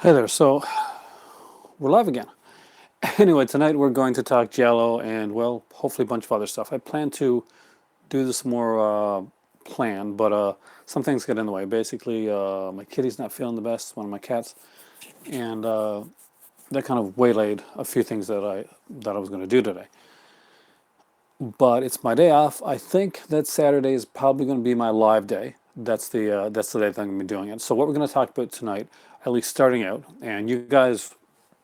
Hey there, so we're live again. Anyway, tonight we're going to talk Giallo and, well, hopefully a bunch of other stuff. I plan to do this more planned, but some things get in the way. Basically, my kitty's not feeling the best, one of my cats, and that kind of waylaid a few things that I was going to do today. But it's my day off. I think that Saturday is probably going to be my live day. That's the day that I'm going to be doing it. So what we're going to talk about tonight, at least starting out, and you guys,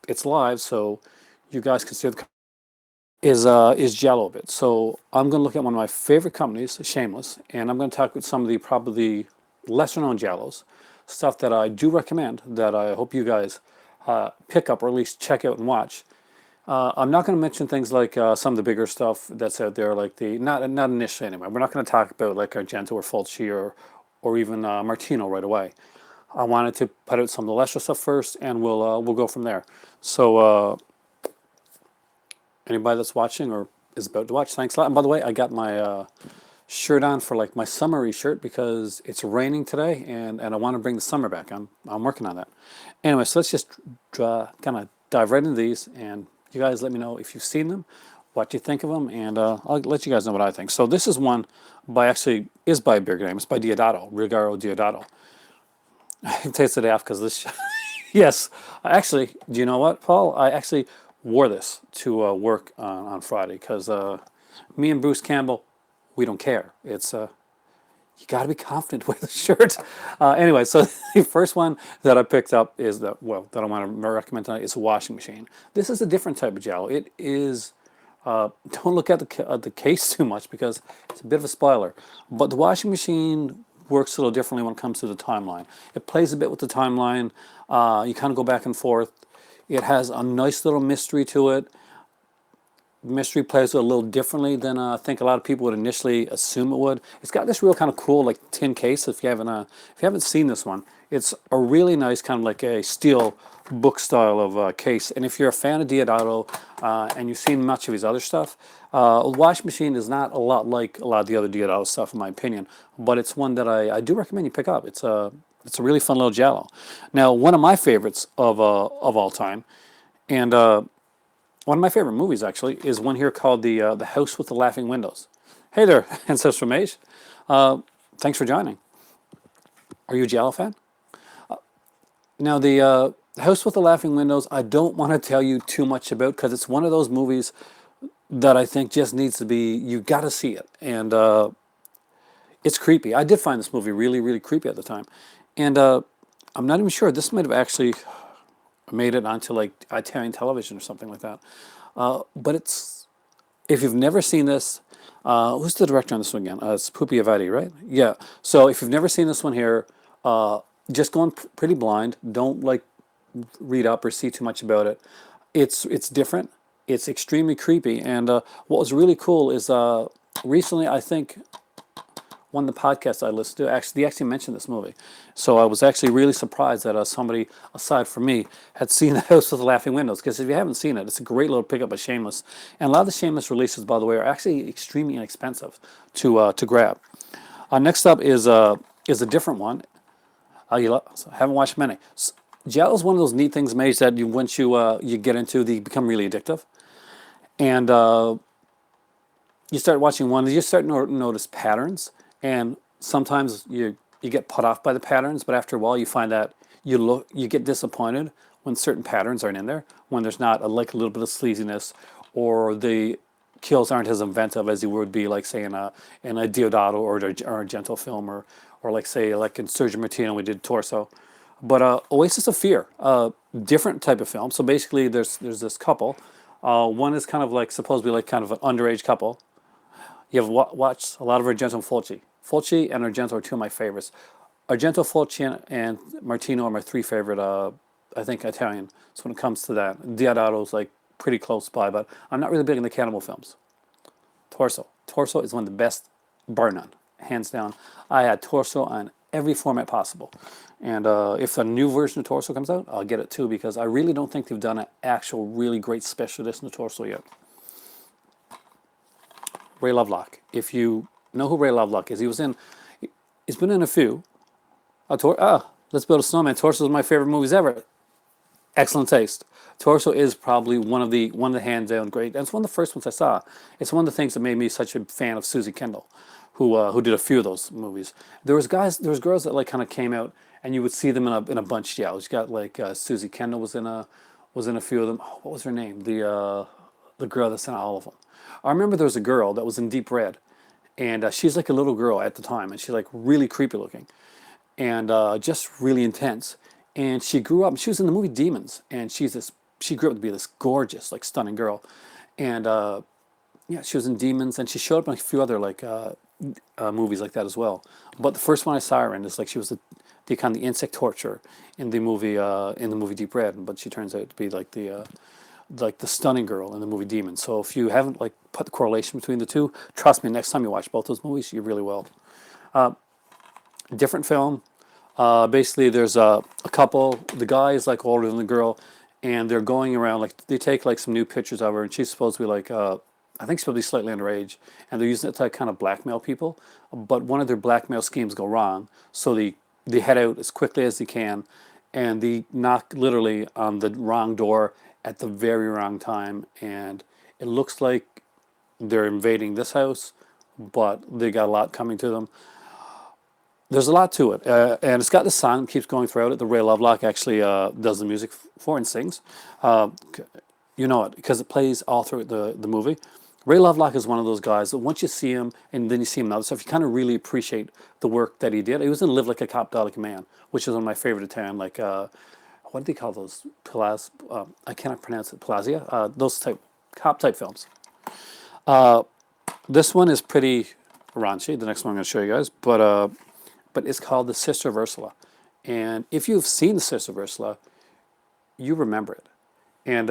it's live, so you guys can see the is Giallo a bit. So I'm going to look at one of my favorite companies, Shameless, and I'm going to talk with some of the probably lesser known Giallos, stuff that I do recommend that I hope you guys pick up or at least check out and watch. I'm not going to mention things like some of the bigger stuff that's out there, like the not initially anyway. We're not going to talk about like Argento or Fulci or even Martino right away. I wanted to put out some of the lesser stuff first, and we'll go from there. So anybody that's watching or is about to watch, thanks a lot. And by the way, I got my shirt on for like my summery shirt because it's raining today, and I want to bring the summer back. I'm working on that. Anyway, so let's just kind of dive right into these, and you guys let me know if you've seen them, what you think of them, and I'll let you guys know what I think. So this is one by actually is by a big name. It's by Diodato, Rigaro Diodato. I tasted it off because this. Yes, actually, do you know what, Paul? I actually wore this to work on Friday because me and Bruce Campbell, we don't care. It's you got to be confident with the shirt. Anyway, so the first one that I picked up is that I want to recommend tonight is a washing machine. This is a different type of Jello. It is. Don't look at the case too much because it's a bit of a spoiler. But the washing machine works a little differently when it comes to the timeline. It plays a bit with the timeline. You kind of go back and forth. It has a nice little mystery to it. Mystery plays a little differently than I think a lot of people would initially assume it would. It's got this real kind of cool like tin case. If you haven't seen this one, it's a really nice kind of like a steel book style of case. And if you're a fan of Diodato and you've seen much of his other stuff, a washing machine is not a lot like a lot of the other Diodato stuff, in my opinion. But it's one that I do recommend you pick up. It's a really fun little Giallo. Now, one of my favorites of all time, and one of my favorite movies actually is one here called the House with the Laughing Windows. Hey there, Ancestor Mage. Thanks for joining. Are you a Giallo fan? Now the House with the Laughing Windows, I don't want to tell you too much about because it's one of those movies that I think just needs to be. You got to see it, and it's creepy. I did find this movie really, really creepy at the time, and I'm not even sure this might have actually made it onto like Italian television or something like that. But it's if you've never seen this, who's the director on this one again? It's Pupi Avati, right? Yeah. So if you've never seen this one here, just go in pretty blind. Don't like read up or see too much about it. It's different. It's extremely creepy. And what was really cool is recently I think one of the podcasts I listened to actually mentioned this movie. So I was actually really surprised that somebody aside from me had seen The House with the Laughing Windows. Because if you haven't seen it, it's a great little pickup of Shameless. And a lot of the Shameless releases, by the way, are actually extremely inexpensive to grab. Next up is a different one. I haven't watched many. Giallo is one of those neat things, Mage, that once you get into, they become really addictive. And you start watching one, you start to notice patterns, and sometimes you get put off by the patterns, but after a while you find that you get disappointed when certain patterns aren't in there, when there's not like a little bit of sleaziness, or the kills aren't as inventive as you would be, like say in a Diodato or a Gentle film, or like say like in Sergio Martino we did Torso. But Oasis of Fear, different type of film. So basically, there's this couple. One is kind of like supposed to be like kind of an underage couple. You have watched a lot of Argento and Fulci. Fulci and Argento are two of my favorites. Argento, Fulci, and Martino are my three favorite. I think Italian. So when it comes to that, Diodato's like pretty close by, but I'm not really big into cannibal films. Torso is one of the best, bar none, hands down. I had Torso on every format possible, and if a new version of Torso comes out, I'll get it too because I really don't think they've done an actual really great special edition of Torso yet. Ray Lovelock. If you know who Ray Lovelock is, he's been in a few. Let's Build a Snowman. Torso is my favorite movies ever. Excellent taste. Torso is probably one of the hands down great. And it's one of the first ones I saw. It's one of the things that made me such a fan of Susie Kendall, who did a few of those movies. There was girls that like kind of came out, and you would see them in a bunch. Yeah, you got like Susie Kendall was in a few of them. Oh, what was her name? The girl that's in all of them. I remember there was a girl that was in Deep Red, and she's like a little girl at the time, and she's like really creepy looking and just really intense. And she grew up. She was in the movie Demons, and she grew up to be this gorgeous, like stunning girl. And yeah, she was in Demons, and she showed up in a few other like movies like that as well. But the first one I saw her in is like she was the kind of the insect torture in the movie Deep Red, but she turns out to be like the stunning girl in the movie Demons. So if you haven't like put the correlation between the two, trust me, next time you watch both those movies, you really will. Different film. Basically, there's a couple. The guy is like older than the girl, and they're going around like they take like some new pictures of her, and she's supposed to be like I think she's supposed to be slightly underage, and they're using it to like kind of blackmail people. But one of their blackmail schemes go wrong, so they head out as quickly as they can, and they knock literally on the wrong door at the very wrong time, and it looks like they're invading this house, but they got a lot coming to them. There's a lot to it, and it's got this song that keeps going throughout it. The Ray Lovelock actually does the music for and sings. Uh, you know it because it plays all through the movie. Ray Lovelock is one of those guys that once you see him and then you see him in other stuff, you kind of really appreciate the work that he did. He was in Live Like a Cop, Die Like a Man, which is one of my favorite Italian, like, what do they call those? I cannot pronounce it, Plazia? Those type, cop type films. This one is pretty raunchy, the next one I'm going to show you guys, but it's called The Sister of Ursula. And if you've seen The Sister of Ursula, you remember it. And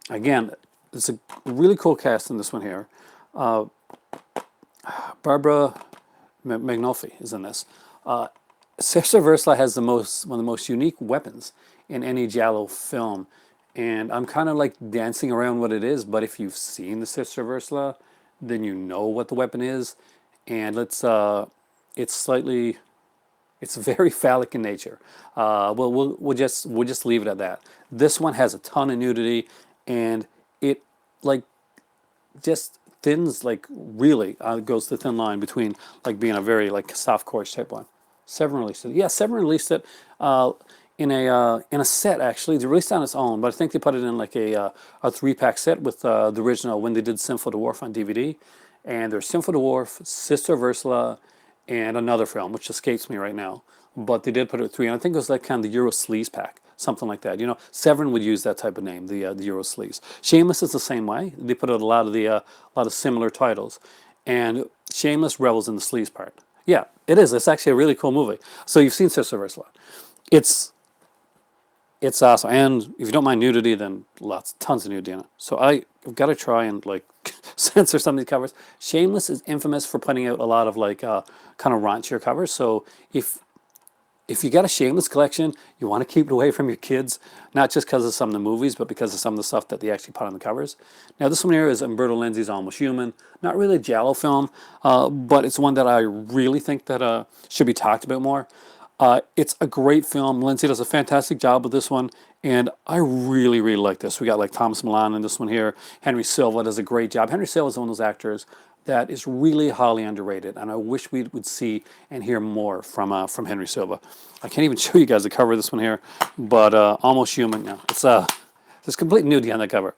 again, it's a really cool cast in this one here. Barbara Magnolfi is in this. Sister of Ursula has one of the most unique weapons in any Giallo film. And I'm kind of like dancing around what it is, but if you've seen The Sister of Ursula, then you know what the weapon is. And it's very phallic in nature. We'll just leave it at that. This one has a ton of nudity, and it like just thins like really goes the thin line between like being a very like soft core type one. Seven released it. Yeah, Seven released it in a set actually. They released it on its own, but I think they put it in like a 3-pack set with the original when they did Sympho Dwarf on DVD. And there's Sympho Dwarf, Sister of Ursula, and another film which escapes me right now. But they did put it at 3, and I think it was like kind of the Euro Sleaze pack, something like that. You know, Severin would use that type of name, the Euro Sleaze. Shameless is the same way. They put out a lot of similar titles, and Shameless revels in the sleaze part. Yeah, it is. It's actually a really cool movie. So you've seen Sister of Ursula. It's it's awesome. And if you don't mind nudity, then tons of nudity in it. So I've got to try and like censor some of these covers. Shameless is infamous for putting out a lot of like kind of raunchier covers. So if you got a Shameless collection, you want to keep it away from your kids, not just because of some of the movies, but because of some of the stuff that they actually put on the covers. Now, this one here is Umberto Lenzi's Almost Human. Not really a Giallo film, but it's one that I really think that should be talked about more. It's a great film. Lenzi does a fantastic job with this one, and I really, really like this. We got like Thomas Milan in this one here. Henry Silva does a great job. Henry Silva is one of those actors that is really highly underrated, and I wish we would see and hear more from Henry Silva. I can't even show you guys the cover of this one here, but Almost Human. Yeah, there's complete nudity on the cover.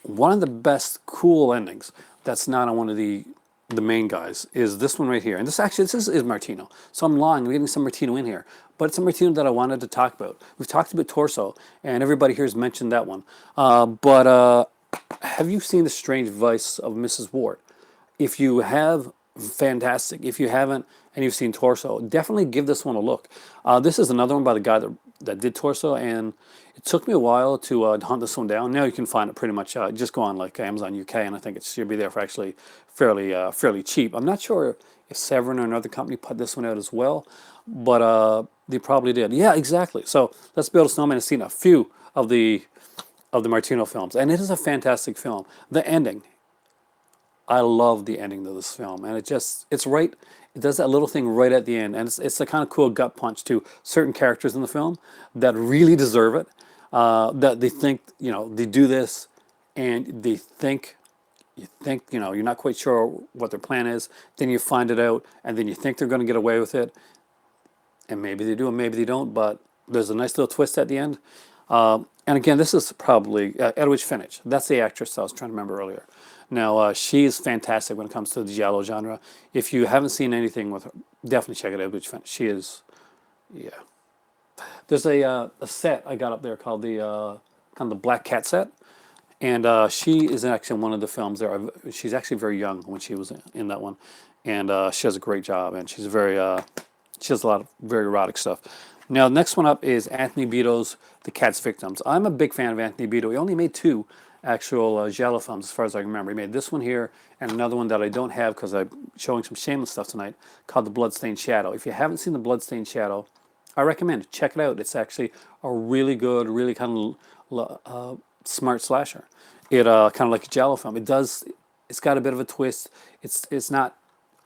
One of the best cool endings that's not on one of the main guys is this one right here. And this is Martino. So I'm lying, I'm getting some Martino in here. But it's a Martino that I wanted to talk about. We've talked about Torso, and everybody here has mentioned that one. But have you seen The Strange Vice of Mrs. Ward? If you have, fantastic. If you haven't, and you've seen Torso, definitely give this one a look. This is another one by the guy that did Torso, and it took me a while to hunt this one down. Now you can find it pretty much, just go on like Amazon UK, and I think it should be there for actually fairly cheap. I'm not sure if Severin or another company put this one out as well, but they probably did. Yeah, exactly. So Let's Build a Snowman has seen a few of the Martino films, and it is a fantastic film. The ending, I love the ending of this film, and it's It does that little thing right at the end, and it's a kind of cool gut punch to certain characters in the film that really deserve it. That they think, they do this, and you think, you're not quite sure what their plan is. Then you find it out, and then you think they're going to get away with it, and maybe they do, and maybe they don't. But there's a nice little twist at the end. And again, this is probably Edwidge Finch. That's the actress I was trying to remember earlier. Now, she is fantastic when it comes to the Giallo genre. If you haven't seen anything with her, definitely check out Edwidge Finch. She is, yeah. There's a set I got up there called the kind of the Black Cat set, and she is actually in one of the films there. She's actually very young when she was in that one, and she does a great job. And she does a lot of very erotic stuff. Now, the next one up is Anthony Beato's The Cat's Victims. I'm a big fan of Anthony Beato. He only made two actual Giallo films, as far as I remember. He made this one here and another one that I don't have because I'm showing some shameless stuff tonight, called The Bloodstained Shadow. If you haven't seen The Bloodstained Shadow, I recommend it. Check it out. It's actually a really good, really kind of smart slasher. It kind of like a Giallo film. It's got a bit of a twist. It's not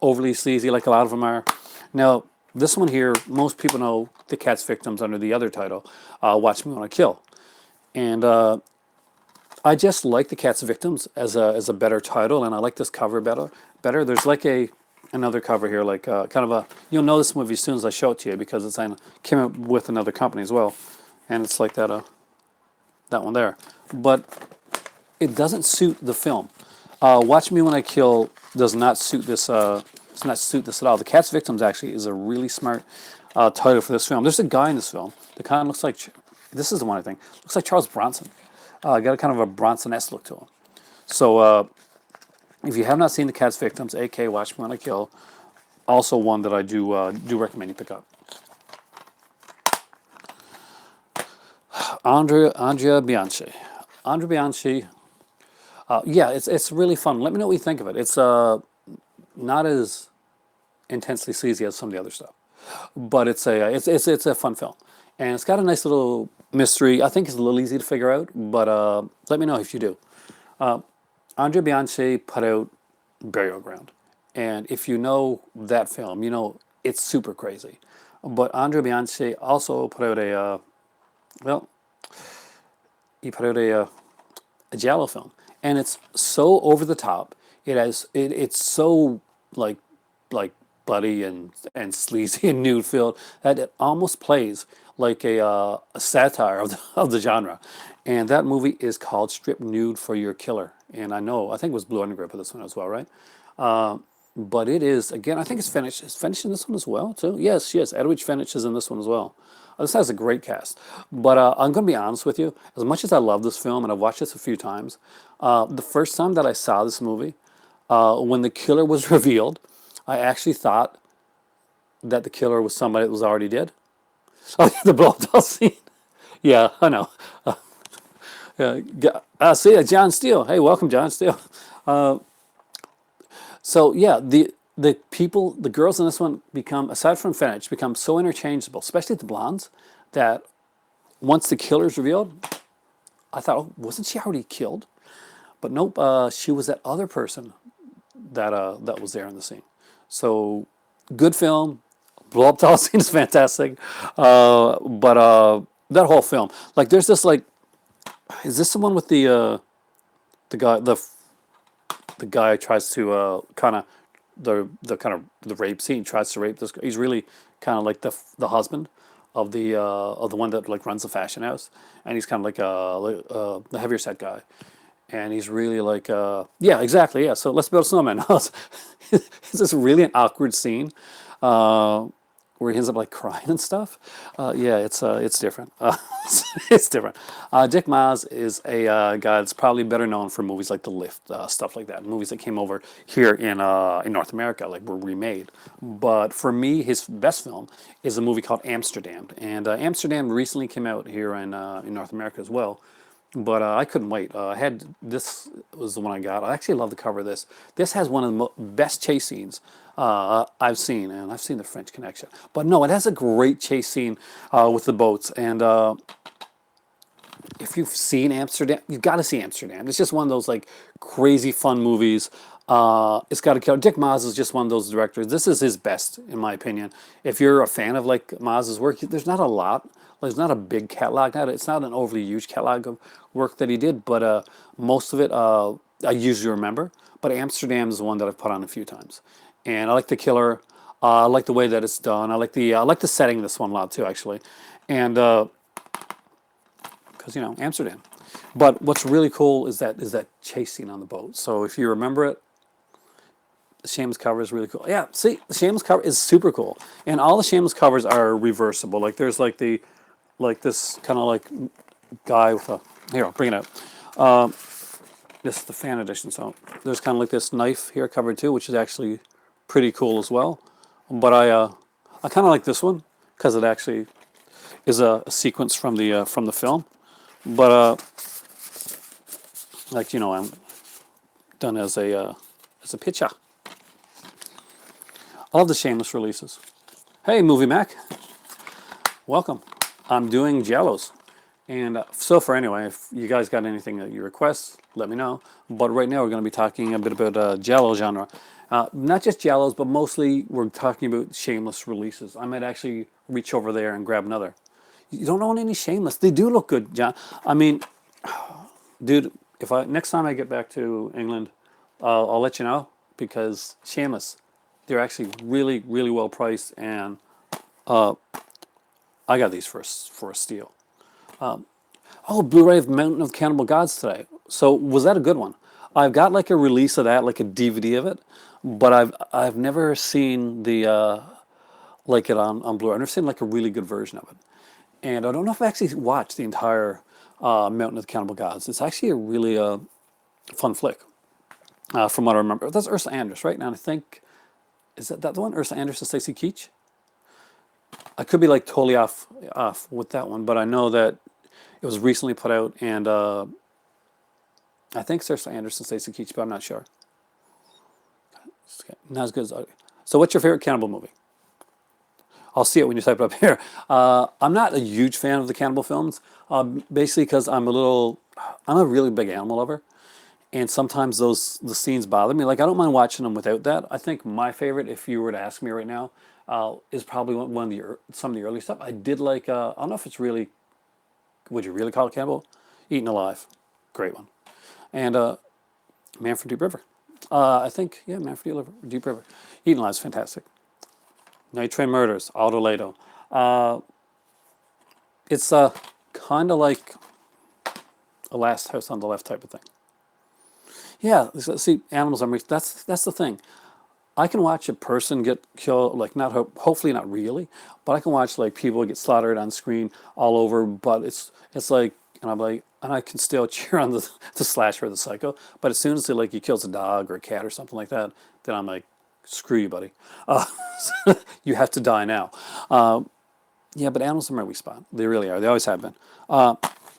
overly sleazy like a lot of them are. Now, this one here, most people know The Cat's Victims under the other title, Watch Me When I Kill. And I just like The Cat's Victims as a better title, and I like this cover better. There's like another cover here, like kind of a, you'll know this movie as soon as I show it to you because it's came out with another company as well. And it's like that one there. But it doesn't suit the film. Watch Me When I Kill does not suit this. Does not suit this at all. The Cat's Victims actually is a really smart title for this film. There's a guy in this film that kind of looks like, this is the one I think, looks like Charles Bronson. Got a kind of a Bronson-esque look to him. So if you have not seen The Cat's Victims, AK Watch Me When I Kill, also one that I do recommend you pick up. Andrea Bianchi. Andrea Bianchi. Yeah, it's really fun. Let me know what you think of it. It's not as intensely sleazy as some of the other stuff, but it's a fun film, and it's got a nice little mystery. I think it's a little easy to figure out, but let me know if you do. Andrea Bianchi put out Burial Ground, and if you know that film, you know it's super crazy. But Andrea Bianchi also put out he put out a Giallo film, and it's so over the top. It's so like bloody and sleazy and nude filled that it almost plays like a satire of the genre. And that movie is called Strip Nude for Your Killer. And I think it was Blue Undergrip for this one as well, right? But it is, again, I think it's finished. It's finished in this one as well, too. Yes, Edwidge Finch is in this one as well. This has a great cast. But I'm going to be honest with you. As much as I love this film, and I've watched this a few times, the first time that I saw this movie, when the killer was revealed, I actually thought that the killer was somebody that was already dead. Oh, the blow doll scene. Yeah, I know. See, John Steele. Hey, welcome, John Steele. So yeah, the girls in this one become, aside from Finch, become so interchangeable, especially the blondes, that once the killer's revealed, I thought, oh, wasn't she already killed? But nope, she was that other person that was there in the scene. So good film. Blow up doll scene is fantastic. But that whole film, like, there's this like, is this the one with the guy tries to kind of the rape scene, tries to rape this girl. He's really kind of like the husband of the one that like runs the fashion house, and he's kind of like the heavier set guy, and he's really like yeah, exactly, yeah. So let's build a snowman. It's this really an awkward scene where he ends up like crying and stuff. Yeah, it's different. It's different. Dick Maas is a guy that's probably better known for movies like The Lift, stuff like that. Movies that came over here in North America, like were remade. But for me, his best film is a movie called Amsterdam, and Amsterdam recently came out here in North America as well. But I couldn't wait. I had this was the one I got. I actually love the cover of this. This has one of the best chase scenes I've seen, and I've seen The French Connection. But no, it has a great chase scene with the boats. And if you've seen Amsterdam, you've got to see Amsterdam. It's just one of those like crazy fun movies. It's got a killer. Dick Maas is just one of those directors. This is his best, in my opinion. If you're a fan of like Maas's work, there's not a lot. There's not a big catalog. It's not an overly huge catalog of work that he did, but most of it I usually remember. But Amsterdam is the one that I've put on a few times, and I like the killer. I like the way that it's done. I like the setting of this one a lot too, actually, and because Amsterdam. But what's really cool is that chase scene on the boat. So if you remember it, the Shameless cover is really cool. Yeah, see, the Shameless cover is super cool, and all the Shameless covers are reversible. Like there's like this kind of like guy with a here. I'll bring it out. This is the fan edition, so there's kind of like this knife here covered too, which is actually pretty cool as well. But I kind of like this one because it actually is a sequence from the film. But like I'm done as a picture. I love the Shameless releases. Hey, Movie Mac, welcome. I'm doing Giallos. And so far, anyway, if you guys got anything that you request, let me know. But right now, we're going to be talking a bit about Giallo genre. Not just Giallos, but mostly we're talking about Shameless releases. I might actually reach over there and grab another. You don't own any Shameless. They do look good, John. I mean, dude, if I next time I get back to England, I'll let you know because Shameless, they're actually really, really well priced, and I got these for a steal. Oh, Blu-ray of Mountain of Cannibal Gods today. So was that a good one? I've got like a release of that, like a DVD of it, but I've never seen the like it on Blu-ray. I've never seen like a really good version of it, and I don't know if I actually watched the entire Mountain of the Cannibal Gods. It's actually a really fun flick, from what I remember. That's Ursula Andress, right? Now I think is that the one? Ursula Andress and Stacy Keach. I could be like totally off with that one, but I know that it was recently put out, and I think it's Ursula Andress and Stacy Keach, but I'm not sure. Not as good as. So, what's your favorite cannibal movie? I'll see it when you type it up here. I'm not a huge fan of the cannibal films, basically because I'm a really big animal lover, and sometimes the scenes bother me. Like I don't mind watching them without that. I think my favorite, if you were to ask me right now, is probably one of some of the early stuff. I did like. I don't know if it's really. Would you really call it cannibal? Eaten Alive, great one, and Man from Deep River. I think Man from Deep River. Eaten Alive is fantastic. Night Train Murders, Autoledo. It's kind of like a Last House on the Left type of thing. Yeah, see, animals are mixed. That's the thing. I can watch a person get killed, like not hopefully not really, but I can watch like people get slaughtered on screen all over. But it's like, and I'm like, and I can still cheer on the slasher or the psycho. But as soon as he kills a dog or a cat or something like that, then I'm like, screw you, buddy. Uh, you have to die now. Yeah, but animals are my weak spot. They really are. They always have been.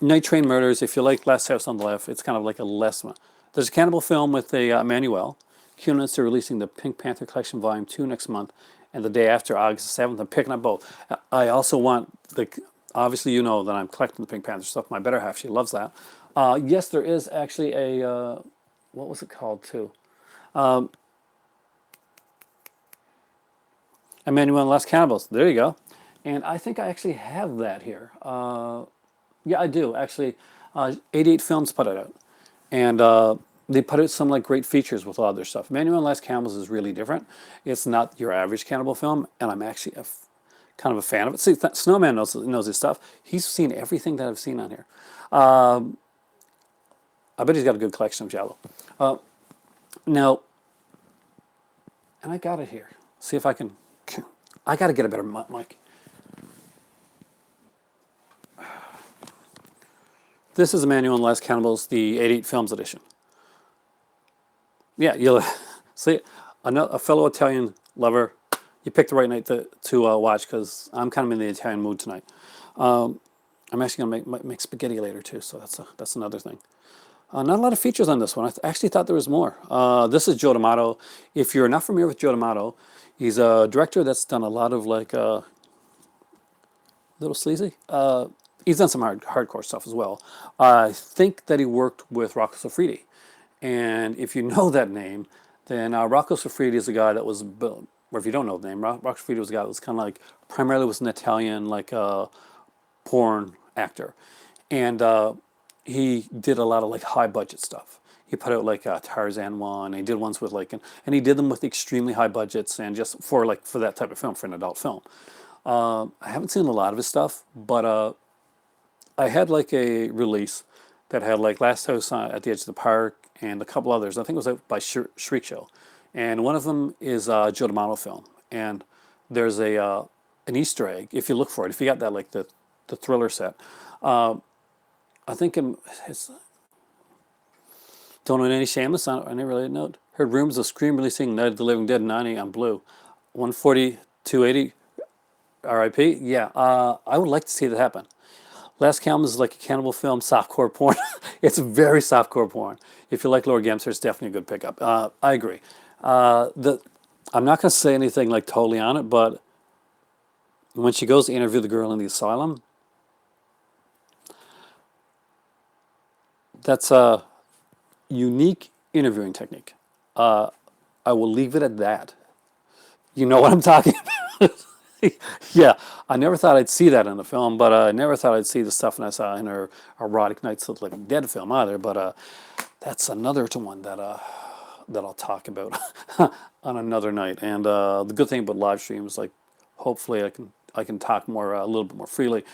Night Train Murders. If you like Last House on the Left, it's kind of like a less one. There's a cannibal film with a Manuel. Cunits are releasing the Pink Panther Collection Volume 2 next month, and the day after, August 7th. I'm picking up both. I also want obviously you know that I'm collecting the Pink Panther stuff. My better half, she loves that. Yes, there is actually a what was it called too? Emmanuel and Last Cannibals. There you go. And I think I actually have that here. Yeah, I do actually. 88 Films put it out, and they put out some like great features with a lot of their stuff. Emmanuel and Last Cannibals is really different. It's not your average cannibal film, and I'm actually kind of a fan of it. See, Snowman knows his stuff. He's seen everything that I've seen on here. I bet he's got a good collection of Giallo. Now, and I got it here. See if I can. I got to get a better mic. This is Emmanuel and Last Cannibals, the 88 Films edition. Yeah, you'll see a fellow Italian lover. You picked the right night to watch because I'm kind of in the Italian mood tonight. I'm actually gonna make spaghetti later too, so that's another thing. Not a lot of features on this one. I actually thought there was more. This is Joe D'Amato. If you're not familiar with Joe D'Amato, he's a director that's done a lot of like Little Sleazy. He's done some hardcore stuff as well. I think that he worked with Rocco Siffredi. And if you know that name, Then Rocco Siffredi is a guy that was, or if you don't know the name, Rocco Siffredi was a guy that was kind of like primarily was an Italian like porn actor, and he did a lot of like high budget stuff. He put out like Tarzan one. And he did ones with like, and he did them with extremely high budgets and just for like for that type of film, for an adult film. I haven't seen a lot of his stuff, but I had like a release that had like Last House at the Edge of the Park and a couple others. I think it was out by Shriek Show, and one of them is a Joe D'Amato film. And there's a an Easter egg if you look for it. If you got that like the thriller set, I think it's don't know any shameless on any related note. Heard rumors of Scream releasing Night of the Living Dead 90 on Blue, 140 280 R.I.P. Yeah, I would like to see that happen. Last Callum is like a cannibal film, softcore porn. It's very softcore porn. If you like Laura Gemser, it's definitely a good pickup. I agree. The I'm not going to say anything like totally on it, but when she goes to interview the girl in the asylum, that's a unique interviewing technique. Uh, I will leave it at that. You know what I'm talking about? Yeah, I never thought I'd see that in the film, but I never thought I'd see the stuff that I saw in her erotic Nights of the Living Dead film either. But that's another one that that I'll talk about on another night. And the good thing about live streams, like hopefully I can talk more a little bit more freely.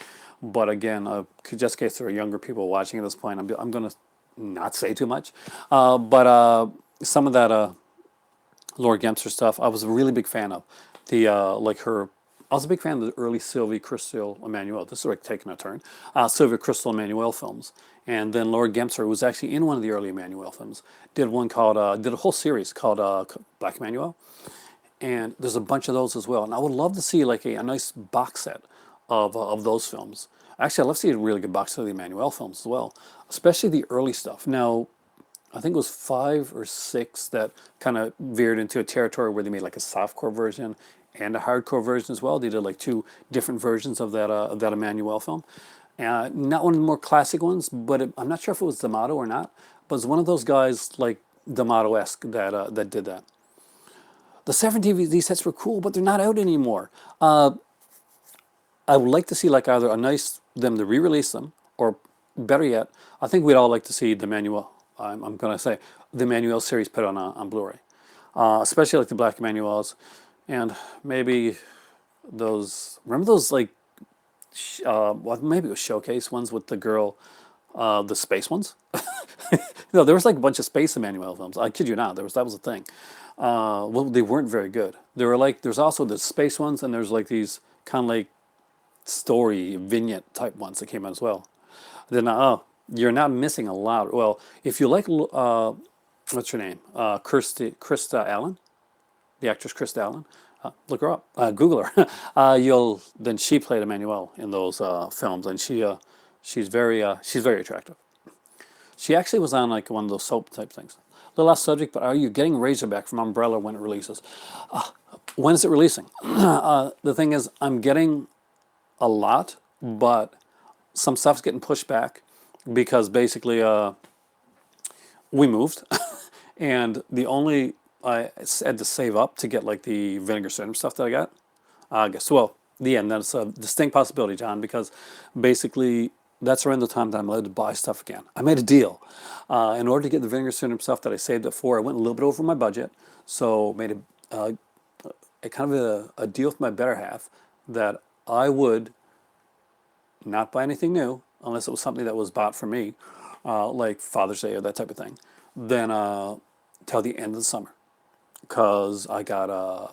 But again, just in case there are younger people watching at this point, I'm going to not say too much. But some of that Laura Gemser stuff, I was a really big fan of. The like her, I was a big fan of the early Sylvie Crystal Emmanuel. This is like taking a turn. Sylvia Crystal Emmanuel films, and then Laura Gemser was actually in one of the early Emmanuel films. Did one called did a whole series called Black Emmanuel, and there's a bunch of those as well. And I would love to see like a nice box set of those films. Actually, I'd love to see a really good box set of the Emmanuel films as well, especially the early stuff. Now, I think it was five or six that kind of veered into a territory where they made like a softcore version and a hardcore version as well. They did like two different versions of that Emmanuel film. Not one of the more classic ones, but I'm not sure if it was D'Amato or not. But it's one of those guys like D'Amato-esque that did that. The 7 DVD sets were cool, but they're not out anymore. I would like to see like either a nice them to re-release them, or better yet, I think we'd all like to see the Manuel. I'm going to say the Manuel series put on Blu-ray, especially like the Black Manuels, and maybe those. Remember those like, well, maybe it was showcase ones with the girl, the space ones. No, there was like a bunch of space Emmanuel films. I kid you not, that was a thing. Well, they weren't very good. There were like there's also the space ones, and there's like these kind of like story vignette type ones that came out as well. Then you're not missing a lot. Well, if you like what's her name, Krista Allen, the actress Krista Allen, look her up, Google her. You'll then she played Emmanuel in those films, and she's very attractive. She actually was on like one of those soap type things. A little off subject, but are you getting Razorback from Umbrella when it releases? When is it releasing? The thing is, I'm getting a lot, but some stuff's getting pushed back because basically we moved, and the only I had to save up to get like the vinegar syndrome stuff that I got. I guess well, the end that's a distinct possibility, John, because basically that's around the time that I'm allowed to buy stuff again. I made a deal. In order to get the vinegar syndrome stuff that I saved up for, I went a little bit over my budget, so made a kind of a deal with my better half that I would not buy anything new unless it was something that was bought for me, like Father's Day or that type of thing, then till the end of the summer, because I got a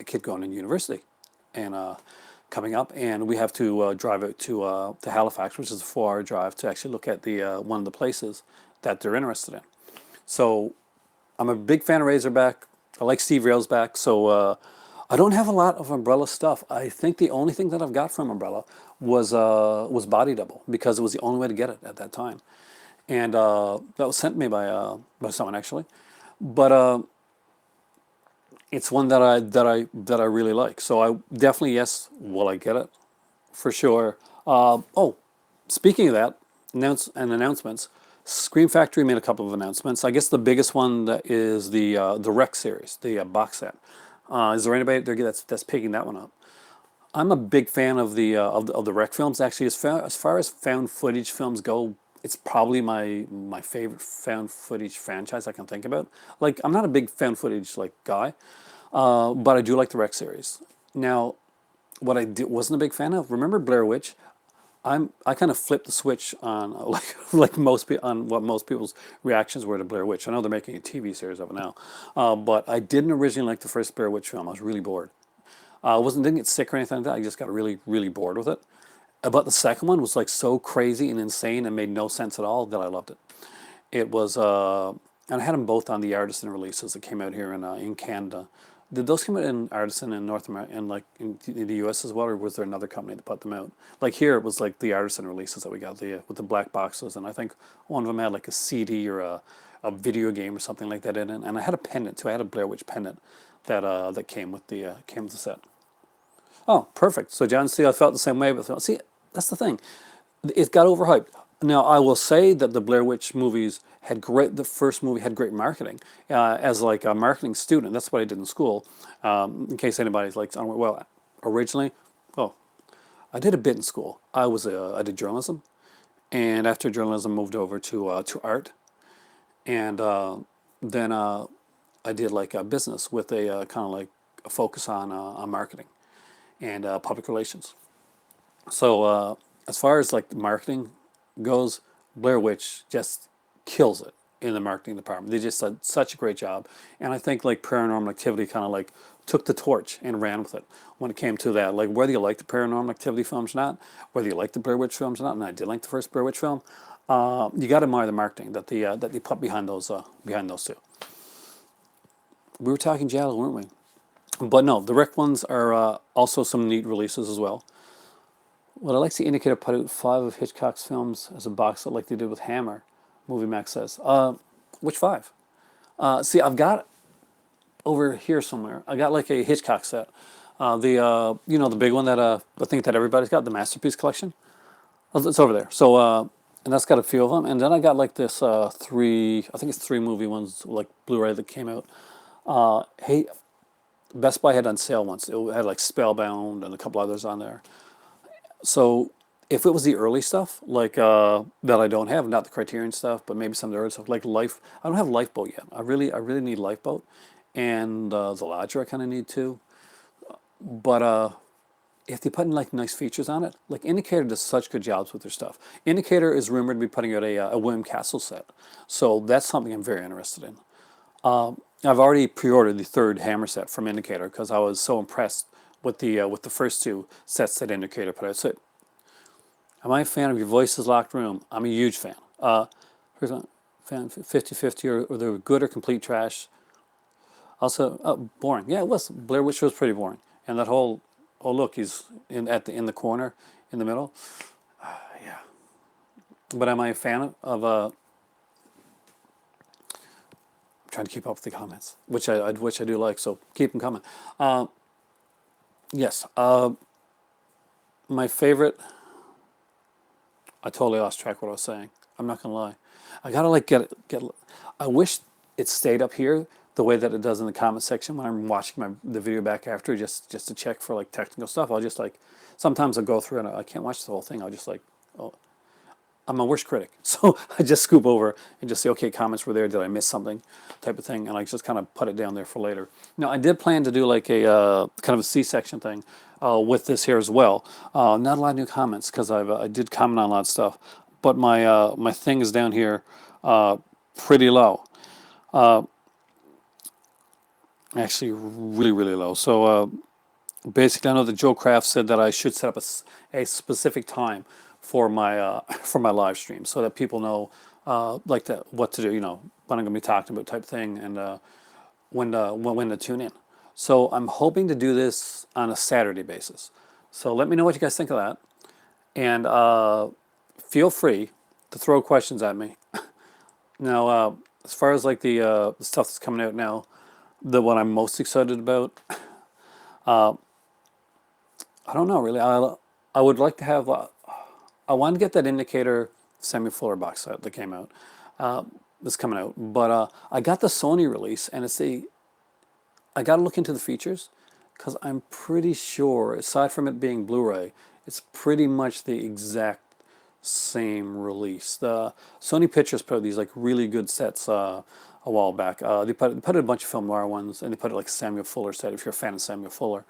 kid going in university and coming up, and we have to drive out to Halifax, which is a 4-hour drive, to actually look at the one of the places that they're interested in. So I'm a big fan of Razorback. I like Steve Railsback, so I don't have a lot of Umbrella stuff. I think the only thing that I've got from Umbrella was Body Double, because it was the only way to get it at that time, and that was sent to me by someone actually. But it's one that I really like. So I definitely, yes, will I get it for sure. Oh, speaking of that, announcements. Scream Factory made a couple of announcements. I guess the biggest one that is the Rec series, the box set. Is there anybody there that's picking that one up? I'm a big fan of the Rec films. Actually, as far as found footage films go, it's probably my favorite found footage franchise I can think about. Like, I'm not a big found footage like guy, but I do like the Rec series. Now, what wasn't a big fan of. Remember Blair Witch? I kind of flipped the switch on like on what most people's reactions were to Blair Witch. I know they're making a TV series of it now, but I didn't originally like the first Blair Witch film. I was really bored. Didn't get sick or anything like that. I just got really bored with it. But the second one was like so crazy and insane and made no sense at all that I loved it. It was, and I had them both on the Artisan releases that came out here in Canada. Did those come out in Artisan in North America and like in the U.S. as well, or was there another company that put them out? Like here, it was like the Artisan releases that we got with the black boxes, and I think one of them had like a CD or a video game or something like that in it. And I had a pendant too. I had a Blair Witch pendant that came with the set. Oh, perfect. So John Steele felt the same way, but see, that's the thing. It got overhyped. Now, I will say that the Blair Witch movies had great. The first movie had great marketing. As like a marketing student, that's what I did in school. In case anybody's like, well, originally, well, I did a bit in school. I did journalism, and after journalism, moved over to art, and then I did like a business with a kind of like a focus on marketing and public relations. So as far as like the marketing goes, Blair Witch just kills it in the marketing department. They just did such a great job, and I think like Paranormal Activity kind of like took the torch and ran with it when it came to that. Like whether you like the Paranormal Activity films or not, whether you like the Blair Witch films or not, and I did like the first Blair Witch film, you got to admire the marketing that they put behind those two. We were talking Giallo, weren't we? But no, the Rec ones are also some neat releases as well. What I like to Indicator put out 5 of Hitchcock's films as a box set like they did with Hammer, Movie Max says. Which 5? See, I've got over here somewhere. I got like a Hitchcock set. The big one that I think that everybody's got, the Masterpiece Collection. Oh, it's over there. So, and that's got a few of them. And then I got like this I think it's 3 movie ones, like Blu-ray that came out. Hey, Best Buy had on sale once. It had like Spellbound and a couple others on there. So if it was the early stuff, like that I don't have, not the Criterion stuff, but maybe some of the early stuff, like Life. I don't have Lifeboat yet. I really need Lifeboat, and the Lodger I kind of need too. But if they put in like nice features on it, like Indicator does such good jobs with their stuff. Indicator is rumored to be putting out a William Castle set, so that's something I'm very interested in. I've already pre-ordered the third Hammer set from Indicator because I was so impressed with the first 2 sets that Indicator put out. So, am I a fan of Your Voices Locked Room? I'm a huge fan. Here's one fan 50-50 or they're good or complete trash. Also, boring. Yeah, it was. Blair Witch was pretty boring, and that whole look, he's in the corner in the middle. Yeah, but am I a fan of trying to keep up with the comments, which I do like. So keep them coming. Yes. My favorite. I totally lost track of what I was saying. I'm not gonna lie. I gotta like get. I wish it stayed up here the way that it does in the comment section when I'm watching the video back after, just to check for like technical stuff. I'll just like sometimes I'll go through and I can't watch the whole thing. I'll just like, oh, I'm my worst critic, so I just scoop over and just say, okay, comments were there. Did I miss something, type of thing, and I just kind of put it down there for later. Now, I did plan to do like a kind of a C-section thing with this here as well. Not a lot of new comments because I did comment on a lot of stuff, but my thing is down here pretty low. Actually, really low. So basically, I know that Joe Kraft said that I should set up a specific time for my for my live stream so that people know like what to do, what I'm going to be talking about type thing, and when to tune in. So I'm hoping to do this on a Saturday basis. So let me know what you guys think of that, and feel free to throw questions at me. Now, as far as like the stuff that's coming out now, the one I'm most excited about, I don't know really. I would like to have. I wanted to get that Indicator semi-fuller box set that came out. that's coming out. But I got the Sony release, and I got to look into the features because I'm pretty sure, aside from it being Blu-ray, it's pretty much the exact same release. The Sony Pictures put out these like really good sets a while back. They put out a bunch of film noir ones, and they put out like Samuel Fuller set if you're a fan of Samuel Fuller.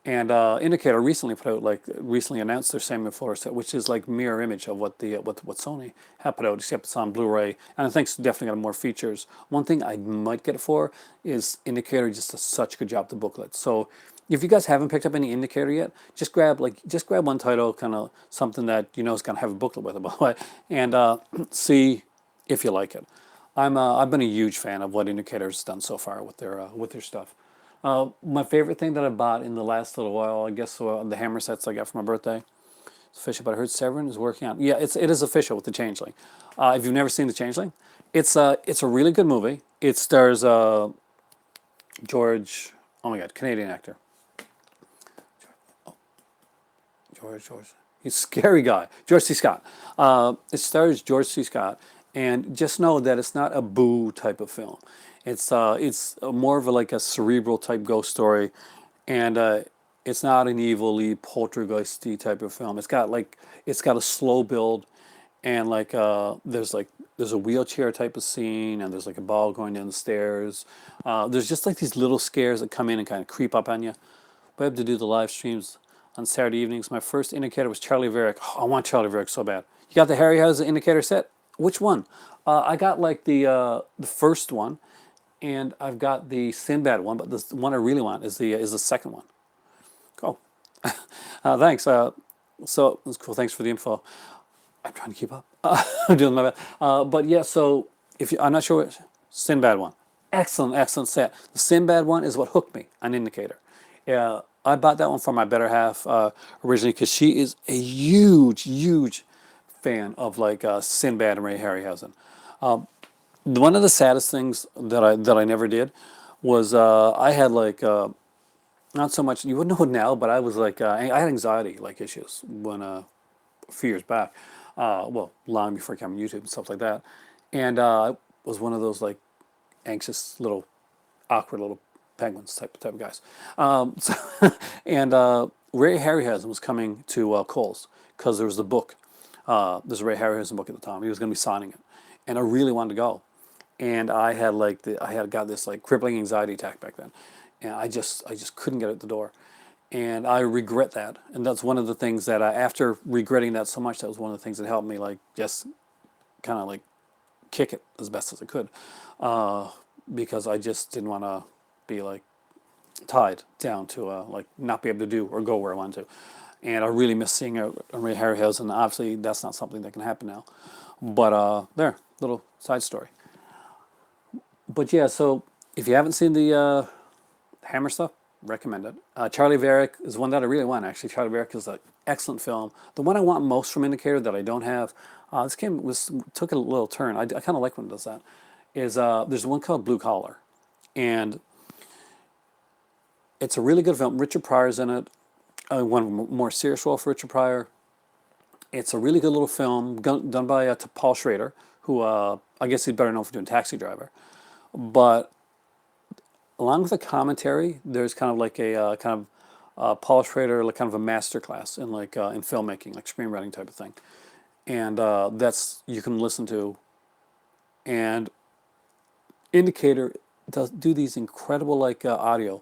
And Indicator recently put out like recently announced their Samuel Fuller set, which is like mirror image of what the what Sony had put out, except it's on Blu-ray, and I think it's definitely got more features. One thing I might get it for is Indicator just does such a good job with the booklet. So if you guys haven't picked up any Indicator yet, just grab one title, kind of something that you know is gonna have a booklet with it, by the way, and see if you like it. I've been a huge fan of what Indicator's done so far with their stuff. My favorite thing that I bought in the last little while, I guess, the hammer sets I got for my birthday. It's official, but I heard Severin is working on. Yeah, it is official with the Changeling. If you've never seen the Changeling, it's a really good movie. It stars George. Oh my God, Canadian actor. George. He's a scary guy. George C. Scott. It stars George C. Scott, and just know that it's not a boo type of film. It's more of like a cerebral type ghost story, and it's not an evilly poltergeisty type of film. It's got a slow build, and there's a wheelchair type of scene, and there's like a ball going down the stairs. There's just like these little scares that come in and kind of creep up on you. We have to do the live streams on Saturday evenings. My first indicator was Charlie Varick. Oh, I want Charlie Varick so bad. You got the Harryhausen indicator set? Which one? I got like the first one, and I've got the Sinbad one, but the one I really want is the second one. Oh, thanks. So that's cool. Thanks for the info. I'm trying to keep up. I'm doing my best. But yeah, so if you, I'm not sure which Sinbad one. Excellent set. The Sinbad one is what hooked me on Indicator. Yeah, I bought that one for my better half originally because she is a huge fan of like Sinbad and Ray Harryhausen. One of the saddest things that I never did was I had like not so much you wouldn't know it now, but I was like I had anxiety like issues when a few years back, well, long before I came on YouTube and stuff like that, and I was one of those like anxious little awkward little penguins type of guys. So, and Ray Harryhausen was coming to Coles because there was the book. There's a Ray Harryhausen book at the time. He was going to be signing it, and I really wanted to go. And I had got this like crippling anxiety attack back then, and I just couldn't get out the door, and I regret that. And that's one of the things that after regretting that so much, that was one of the things that helped me like just kind of like kick it as best as I could, because I just didn't want to be like tied down to like not be able to do or go where I wanted to. And I really miss seeing Ray Harryhausen. Obviously, that's not something that can happen now. But there, little side story. But yeah, so if you haven't seen the Hammer stuff, recommend it. Charlie Varick is one that I really want. Actually, Charlie Varick is an excellent film. The one I want most from Indicator that I don't have, this came was took a little turn. I kind of like when it does that. Is there's one called Blue Collar, and it's a really good film. Richard Pryor's in it. One more serious role for Richard Pryor. It's a really good little film done by Paul Schrader, who I guess he's better known for doing Taxi Driver. But along with the commentary, there's kind of like a kind of Paul Schrader, like kind of a master class in like in filmmaking, like screenwriting type of thing, and that's you can listen to. And Indicator does do these incredible like audio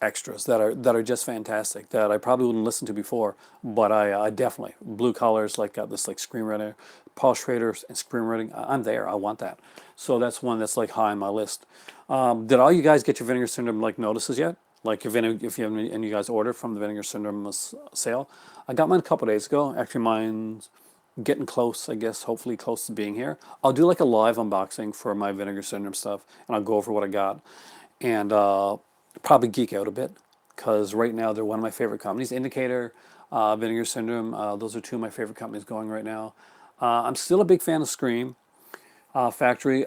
extras that are just fantastic that I probably wouldn't listen to before, but I definitely Blue Collars like got this like screenwriter, Paul Schrader and screenwriting. I'm there. I want that. So that's one that's like high on my list. Did all you guys get your Vinegar Syndrome like notices yet? Like if you have any you guys ordered from the Vinegar Syndrome sale, I got mine a couple days ago. Actually, mine's getting close, I guess, hopefully close to being here. I'll do like a live unboxing for my Vinegar Syndrome stuff, and I'll go over what I got, and probably geek out a bit, because right now they're one of my favorite companies. Indicator, Vinegar Syndrome, those are two of my favorite companies going right now. I'm still a big fan of Scream Factory.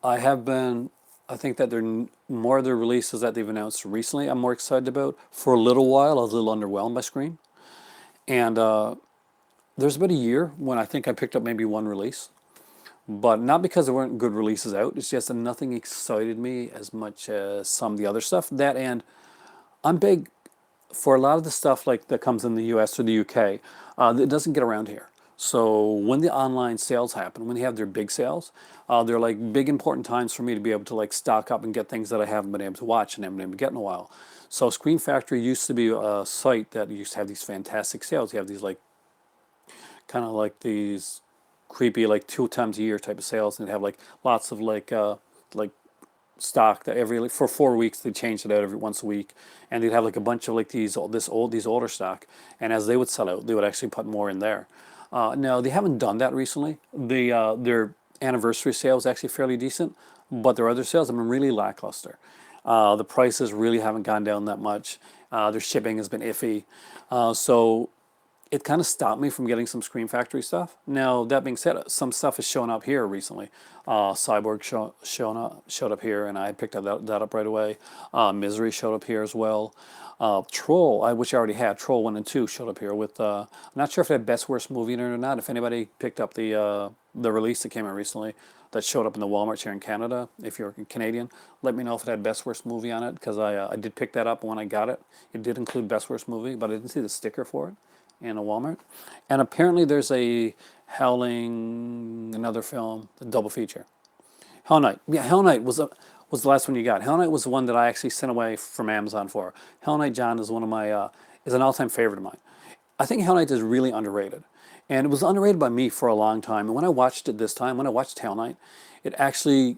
I have been, I think that they're more of the releases that they've announced recently I'm more excited about. For a little while, I was a little underwhelmed by Scream. And there's about a year when I think I picked up maybe one release. but not because there weren't good releases out. It's just that nothing excited me as much as some of the other stuff. That, and I'm big for a lot of the stuff like that comes in the US or the UK, it doesn't get around here. So when the online sales happen, when they have their big sales, they're like big important times for me to be able to like stock up and get things that I haven't been able to watch and haven't been able to get in a while. So Screen Factory used to be a site that used to have these fantastic sales. You have these like kind of like these creepy like 2 times a year type of sales, and they have like lots of like stock that every like, for 4 weeks they changed it out every once a week, and they'd have like a bunch of like these older stock, and as they would sell out they would actually put more in there. Now they haven't done that recently. Their anniversary sale is actually fairly decent, but their other sales have been really lackluster. The prices really haven't gone down that much. Their shipping has been iffy, so it kind of stopped me from getting some Scream Factory stuff. Now that being said, some stuff has shown up here recently. Cyborg showed up here, and I picked that up right away. Misery showed up here as well. Troll, which I already had, Troll 1 and 2 showed up here with. I'm not sure if it had Best Worst Movie in it or not. If anybody picked up the release that came out recently that showed up in the Walmart here in Canada, if you're Canadian, let me know if it had Best Worst Movie on it, because I did pick that up when I got it. It did include Best Worst Movie, but I didn't see the sticker for it in a Walmart. And apparently there's a Howling, another film, a double feature. Hell Night. Yeah, Hell Night was the last one you got. Hell Night was the one that I actually sent away from Amazon for. Hell Night, John, is one of my is an all-time favorite of mine. I think Hell Night is really underrated. And it was underrated by me for a long time. And when I watched it this time, when I watched Hell Night, it actually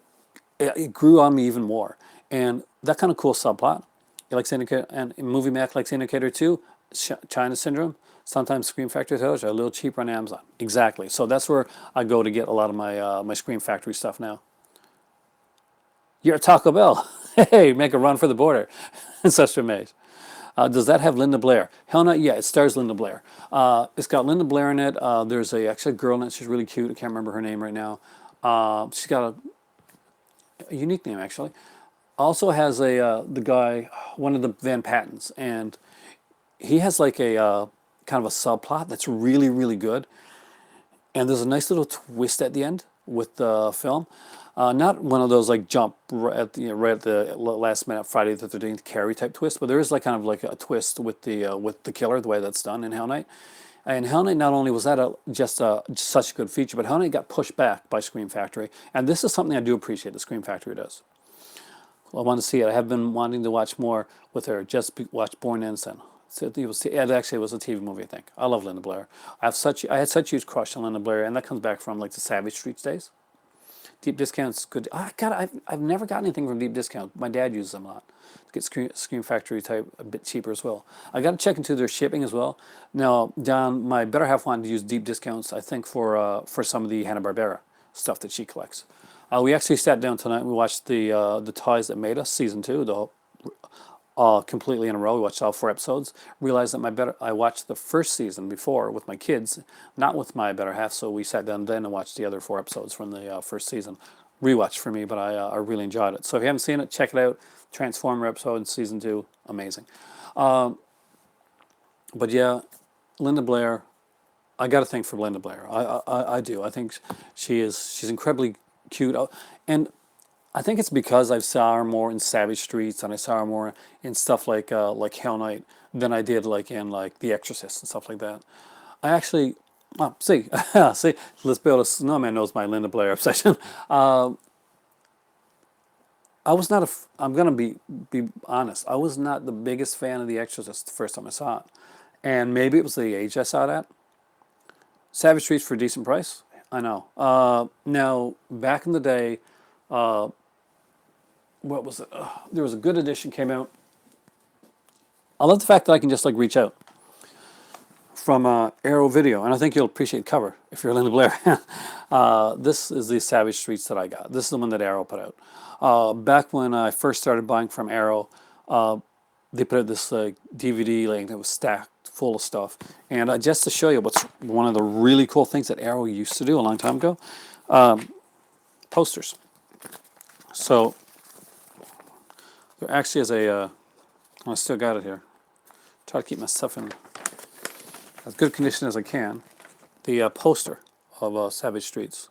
it grew on me even more. And that kind of cool subplot, like Syndicate and Movie Mac, like Syndicator 2, China Syndrome, sometimes Scream Factory titles are a little cheaper on Amazon. Exactly. So that's where I go to get a lot of my Scream Factory stuff now. You're at Taco Bell. Hey, make a run for the border. Such a maze. Does that have Linda Blair? Hell not. Yeah, it stars Linda Blair. It's got Linda Blair in it. There's actually a girl in it. She's really cute. I can't remember her name right now. She's got a unique name actually. Also has the guy, one of the Van Pattens, and he has like a kind of a subplot that's really really good. And there's a nice little twist at the end with the film. Not one of those like jump right at the last minute Friday the 13th Carrie type twist, but there is like kind of like a twist with the killer, the way that's done in Hell Night. And Hell Night, not only was that just such a good feature, but Hell Night got pushed back by Scream Factory, and this is something I do appreciate that Scream Factory does. Well, I want to see it. I have been wanting to watch more with her. Just watch Born Innocent. It actually was a TV movie, I think. I love Linda Blair. I had such a huge crush on Linda Blair, and that comes back from like the Savage Streets days. Deep Discount's good. I've never got anything from Deep Discount. My dad uses them a lot. Get Scream Factory type a bit cheaper as well. I got to check into their shipping as well. Now, Don, my better half wanted to use Deep Discounts, I think, for some of the Hanna-Barbera stuff that she collects. We actually sat down tonight and we watched the Ties That Made Us season 2, completely in a row. We watched all 4 episodes. Realized that I watched the first season before with my kids, not with my better half. So we sat down then and watched the other 4 episodes from the first season. Rewatch for me, but I really enjoyed it. So if you haven't seen it, check it out. Transformer episode in season 2, amazing. But yeah, Linda Blair. I got to thank for Linda Blair. I do. I think she's incredibly cute, and I think it's because I saw her more in Savage Streets and I saw her more in stuff like Hell Night than I did like in like The Exorcist and stuff like that. I actually, see, see, let's build a snowman knows my Linda Blair obsession. I was not I'm gonna be honest. I was not the biggest fan of The Exorcist the first time I saw it, and maybe it was the age I saw that. Savage Streets for a decent price. I know. Now back in the day, what was it? There was a good edition came out. I love the fact that I can just like reach out from Arrow Video, and I think you'll appreciate cover if you're Linda Blair. This is the Savage Streets that I got. This is the one that Arrow put out. Back when I first started buying from Arrow, they put out this DVD link that was stacked full of stuff. And just to show you what's one of the really cool things that Arrow used to do a long time ago, posters. So there actually is I still got it here. Try to keep my stuff in as good condition as I can. The poster of Savage Streets.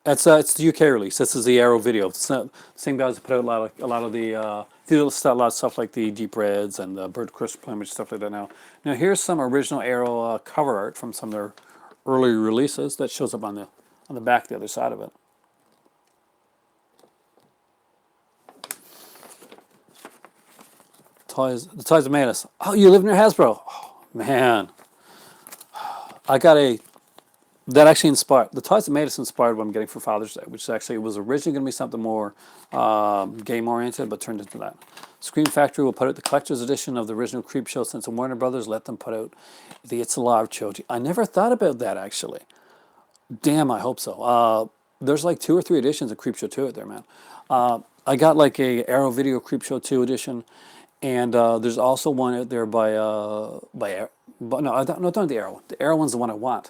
It's the UK release. This is the Arrow video. It's not, same guys that put out a lot of the do a lot of stuff like the Deep Reds and the Bird Crisp Plumage stuff like that. Now here's some original Arrow cover art from some of their early releases that shows up on the back, the other side of it. The toys that made us. Oh, you live near Hasbro. Oh, man, I got a that actually inspired the toys that made us inspired what I'm getting for Father's Day, which actually was originally going to be something more game oriented, but turned into that. Screen Factory will put out the collector's edition of the original Creepshow since Warner Brothers let them put out the It's Alive trilogy. I never thought about that actually. Damn, I hope so. There's like 2 or 3 editions of Creepshow 2 out there, man. I got like a Arrow Video Creepshow 2 edition, and there's also one out there but no, I don't, no, not the Arrow. The Arrow one's the one I want.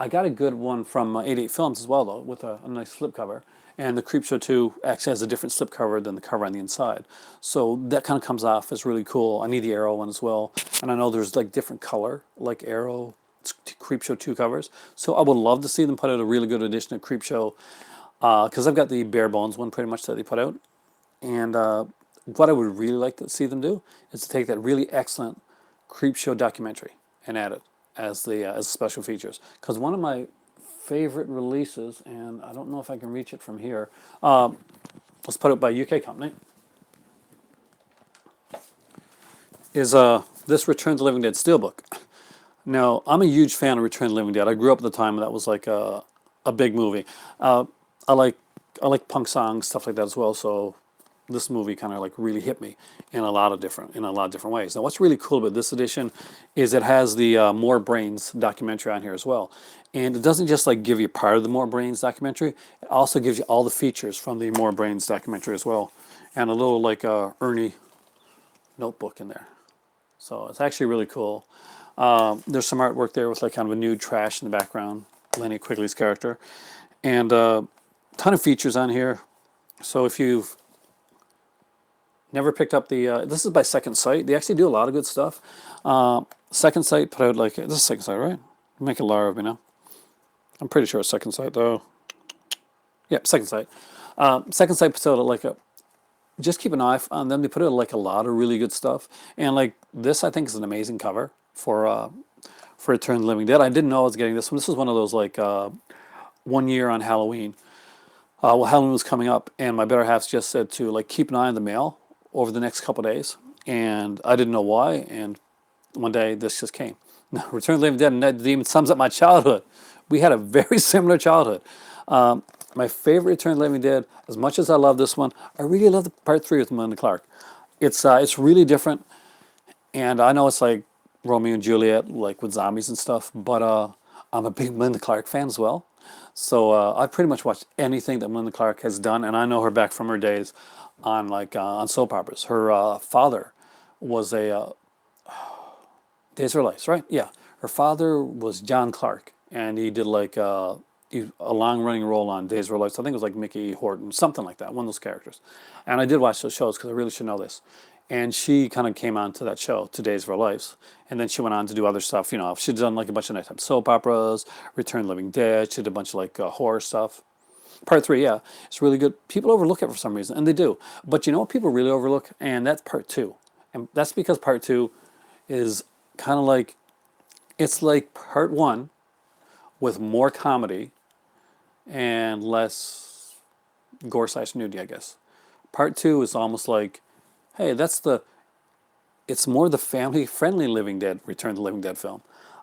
I got a good one from 88 Films as well, though, with a nice slipcover. And the Creepshow 2 actually has a different slipcover than the cover on the inside. So that kind of comes off as really cool. I need the Arrow one as well. And I know there's like different color, like Arrow Creepshow 2 covers. So I would love to see them put out a really good edition of Creepshow, because I've got the bare bones one pretty much that they put out. And what I would really like to see them do is to take that really excellent Creepshow documentary and add it as special features. Because one of my favorite releases, and I don't know if I can reach it from here, was put out by a UK company, is this Return to the Living Dead Steelbook. Now, I'm a huge fan of Return to the Living Dead. I grew up at the time that was like a big movie. I like I like punk songs, stuff like that as well. So this movie kind of like really hit me in a lot of different ways. Now, what's really cool about this edition is it has the More Brains documentary on here as well, and it doesn't just like give you part of the More Brains documentary. It also gives you all the features from the More Brains documentary as well, and a little like Ernie notebook in there. So it's actually really cool. There's some artwork there with like kind of a nude trash in the background, Lenny Quigley's character, and a ton of features on here. So if you've never picked up the, this is by Second Sight. They actually do a lot of good stuff. Second Sight put out like, this is Second Sight, right? Make a lar of me now. I'm pretty sure it's Second Sight though. Yep, Second Sight. Second Sight puts out like a, just keep an eye on them. They put out like a lot of really good stuff. And like this, I think is an amazing cover for Return of the Living Dead. I didn't know I was getting this one. This was one of those like 1 year on Halloween. Well, Halloween was coming up, and my better half just said to like keep an eye on the mail over the next couple of days, and I didn't know why. And one day this just came. Return of the Living Dead, and that even sums up my childhood. We had a very similar childhood. My favorite Return of the Living Dead, as much as I love this one, I really love the part 3 with Melinda Clark. It's really different, and I know it's like Romeo and Juliet, like with zombies and stuff, but I'm a big Melinda Clark fan as well. So I pretty much watched anything that Melinda Clark has done, and I know her back from her days on like on soap operas. Her father was a Days of Her Life, right? Yeah, her father was John Clark, and he did like a long-running role on Days of Her Life. So I think it was like Mickey Horton, something like that, one of those characters. And I did watch those shows because I really should know this. And she kind of came on to that show, to Days of Our Lives. And then she went on to do other stuff. You know, she'd done like a bunch of nighttime soap operas, Return of the Living Dead. She did a bunch of like horror stuff. Part 3, yeah, it's really good. People overlook it for some reason, and they do. But you know what people really overlook? And that's Part 2. And that's because Part 2 is kind of like, it's like Part 1 with more comedy and less gore slash nudity, I guess. Part 2 is almost like, hey, it's more the family-friendly Living Dead, Return to the Living Dead film.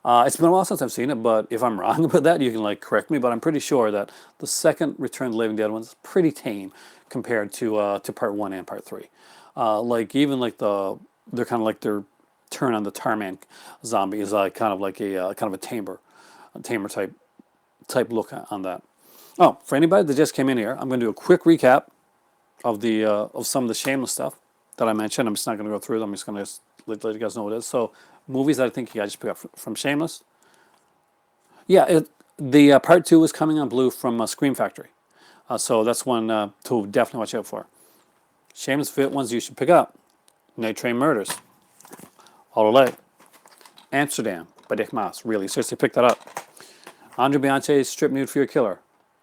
It's been a while since I've seen it, but if I'm wrong about that, you can like correct me. But I'm pretty sure that the second Return to the Living Dead one is pretty tame compared to Part 1 and Part 3. Like even like they're kind of like their turn on the Tarman zombie is like kind of like a kind of a tamer type look on that. Oh, for anybody that just came in here, I'm going to do a quick recap of the of some of the Shameless stuff that I mentioned. I'm just not going to go through them. I'm just going to let you guys know what it is. So, movies that I think you guys should pick up from Shameless. Yeah, the Part 2 is coming on Blue from Scream Factory. So that's one to definitely watch out for. Shameless fit ones you should pick up. Night Train Murders. Olé. Amsterdam by Dick Maas. Really, seriously pick that up. Andre Bianche's Strip Nude for Your Killer.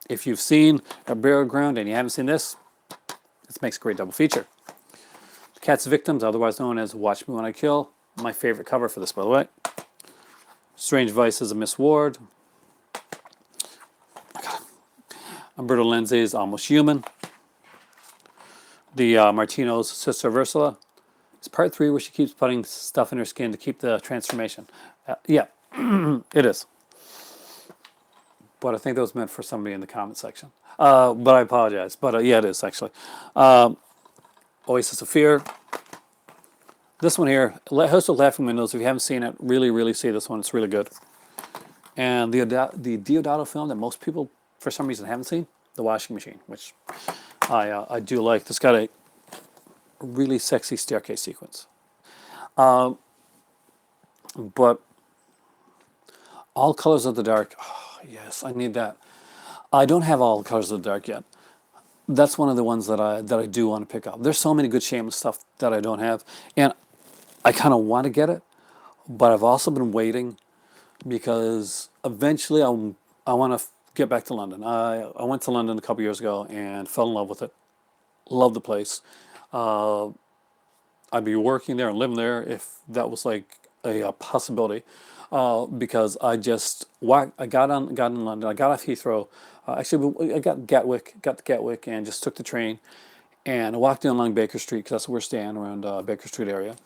If you've seen A Burial Ground and you haven't seen this makes a great double feature. Cat's Victims, otherwise known as Watch Me When I Kill. My favorite cover for this, by the way. Strange Vices of Miss Ward. Umberto Lenzi's Almost Human. The Martino's Sister of Ursula. It's part 3 where she keeps putting stuff in her skin to keep the transformation. Yeah, it is. But I think that was meant for somebody in the comment section. But I apologize. But yeah, it is actually. Oasis of Fear. This one here, House of Laughing Windows. If you haven't seen it, really, really see this one. It's really good. And the Deodato film that most people, for some reason, haven't seen, The Washing Machine, which I do like. It's got a really sexy staircase sequence. But All Colors of the Dark. Oh, yes, I need that. I don't have All Colors of the Dark yet. That's one of the ones that I do want to pick up. There's so many good Shameless stuff that I don't have, and I kind of want to get it, but I've also been waiting because eventually I want to get back to London. I went to London a couple years ago and fell in love with it. Love the place. I'd be working there and living there if that was like a possibility. Because I just I got in London. I got off Heathrow. Actually, I got to Gatwick, and just took the train, and I walked in along Baker Street because that's where we're staying around Baker Street area,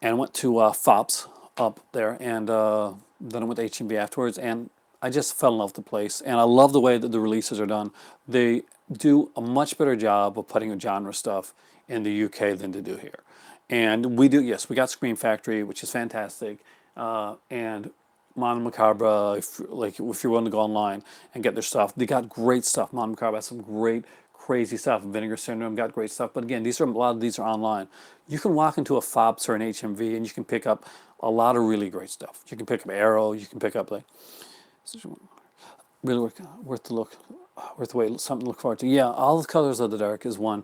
and went to Fops up there, and then I went to H&B afterwards, and I just fell in love with the place, and I love the way that the releases are done. They do a much better job of putting genre stuff in the UK than they do here. And we do, yes, we got Scream Factory, which is fantastic, and Mon Macabre, if you're willing to go online and get their stuff, they got great stuff. Mon Macabre has some great, crazy stuff. Vinegar Syndrome got great stuff. But again, a lot of these are online. You can walk into a Fops or an HMV and you can pick up a lot of really great stuff. You can pick up Arrow. You can pick up really worth the look, worth the wait. Something to look forward to. Yeah, All the Colors of the Dark is one.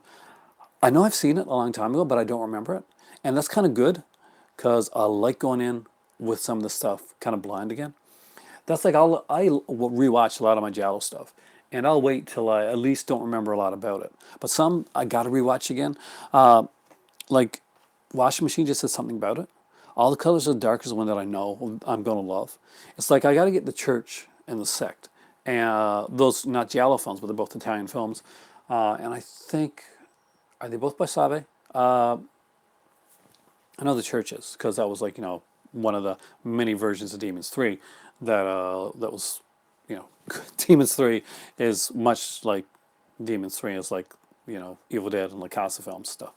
I know I've seen it a long time ago, but I don't remember it, and that's kind of good because I like going in with some of the stuff kind of blind again. That's like I will rewatch a lot of my Giallo stuff, and I'll wait till I at least don't remember a lot about it. But some I got to rewatch again. Like Washing Machine just said something about it. All the Colors of the Dark is one that I know I'm gonna love. It's like I got to get The Church and The Sect, and those not Giallo films, but they're both Italian films. And I think are they both by Save? I know The Church is because that was like one of the many versions of Demons 3 that was Demons 3 is much like Demons 3 is like Evil Dead and La Casa films stuff.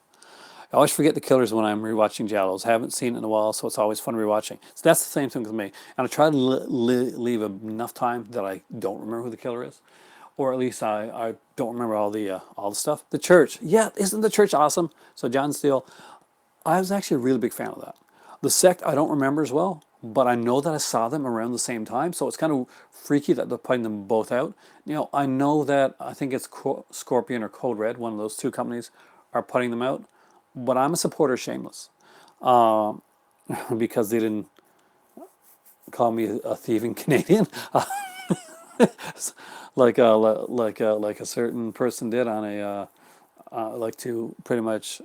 I always forget the killers when I'm rewatching Giallos. Haven't seen it in a while, so it's always fun rewatching. So that's the same thing with me. And I try to leave enough time that I don't remember who the killer is, or at least I don't remember all the stuff. The Church, yeah, isn't The Church awesome? So John Steele, I was actually a really big fan of that. The Sect I don't remember as well, but I know that I saw them around the same time, so it's kind of freaky that they're putting them both out. I know that I think it's Scorpion or Code Red, one of those two companies, are putting them out, but I'm a supporter of Shameless because they didn't call me a thieving Canadian, like a certain person did on a like to pretty much,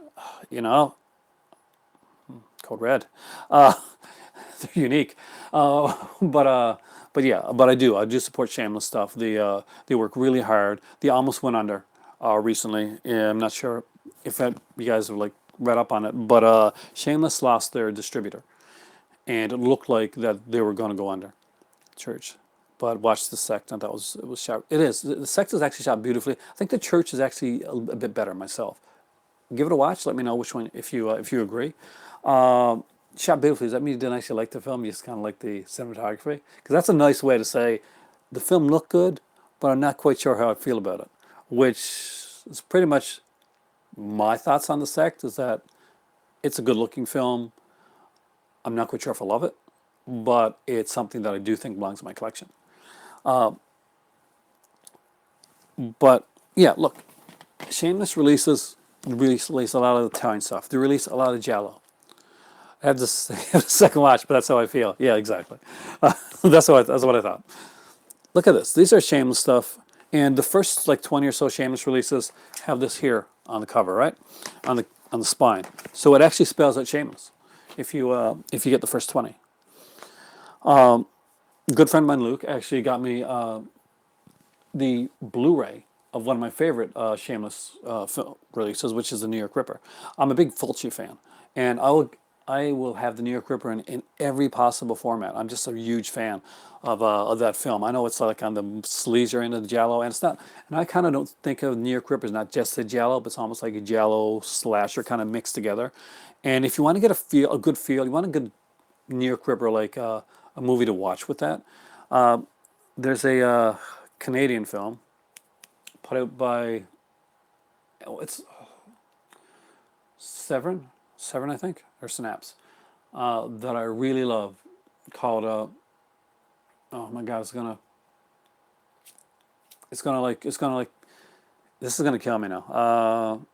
Code Red. They're unique, but yeah, but I do support Shameless stuff. They work really hard. They almost went under recently. I'm not sure if you guys have like read up on it, but Shameless lost their distributor, and it looked like that they were going to go under. Church, but watch The Sect, and it was shot. It is the Sect is actually shot beautifully. I think The Church is actually a bit better myself. Give it a watch. Let me know which one if you agree. Shot beautifully. Does that mean you didn't actually like the film? You just kind of like the cinematography? Because that's a nice way to say the film looked good, but I'm not quite sure how I feel about it. Which is pretty much my thoughts on The Sect. Is that it's a good-looking film. I'm not quite sure if I love it, but it's something that I do think belongs in my collection. But yeah, look, Shameless release a lot of Italian stuff. They release a lot of Giallo. I have this have a second watch, but that's how I feel. Yeah, exactly. That's what I thought. Look at this. These are Shameless stuff, And the first like 20 or so Shameless releases have this here on the cover, right? On the spine. So it actually spells out Shameless if you get the first 20. A good friend of mine, Luke, actually got me the Blu-ray of one of my favorite Shameless film releases, which is the New York Ripper. I'm a big Fulci fan, and I will have the New York Ripper in every possible format. I'm just a huge fan of that film. I know it's like on the sleazy end of the Giallo, and it's not. And I kind of don't think of New York Ripper as not just a Giallo, but it's almost like a Giallo slasher kind of mixed together. And if you want to get a good feel, you want a good New York Ripper, like a movie to watch with that. There's a Canadian film put out by, oh, it's Severn, I think, or Synapse, that I really love, called oh my God, it's gonna like, this is gonna kill me now.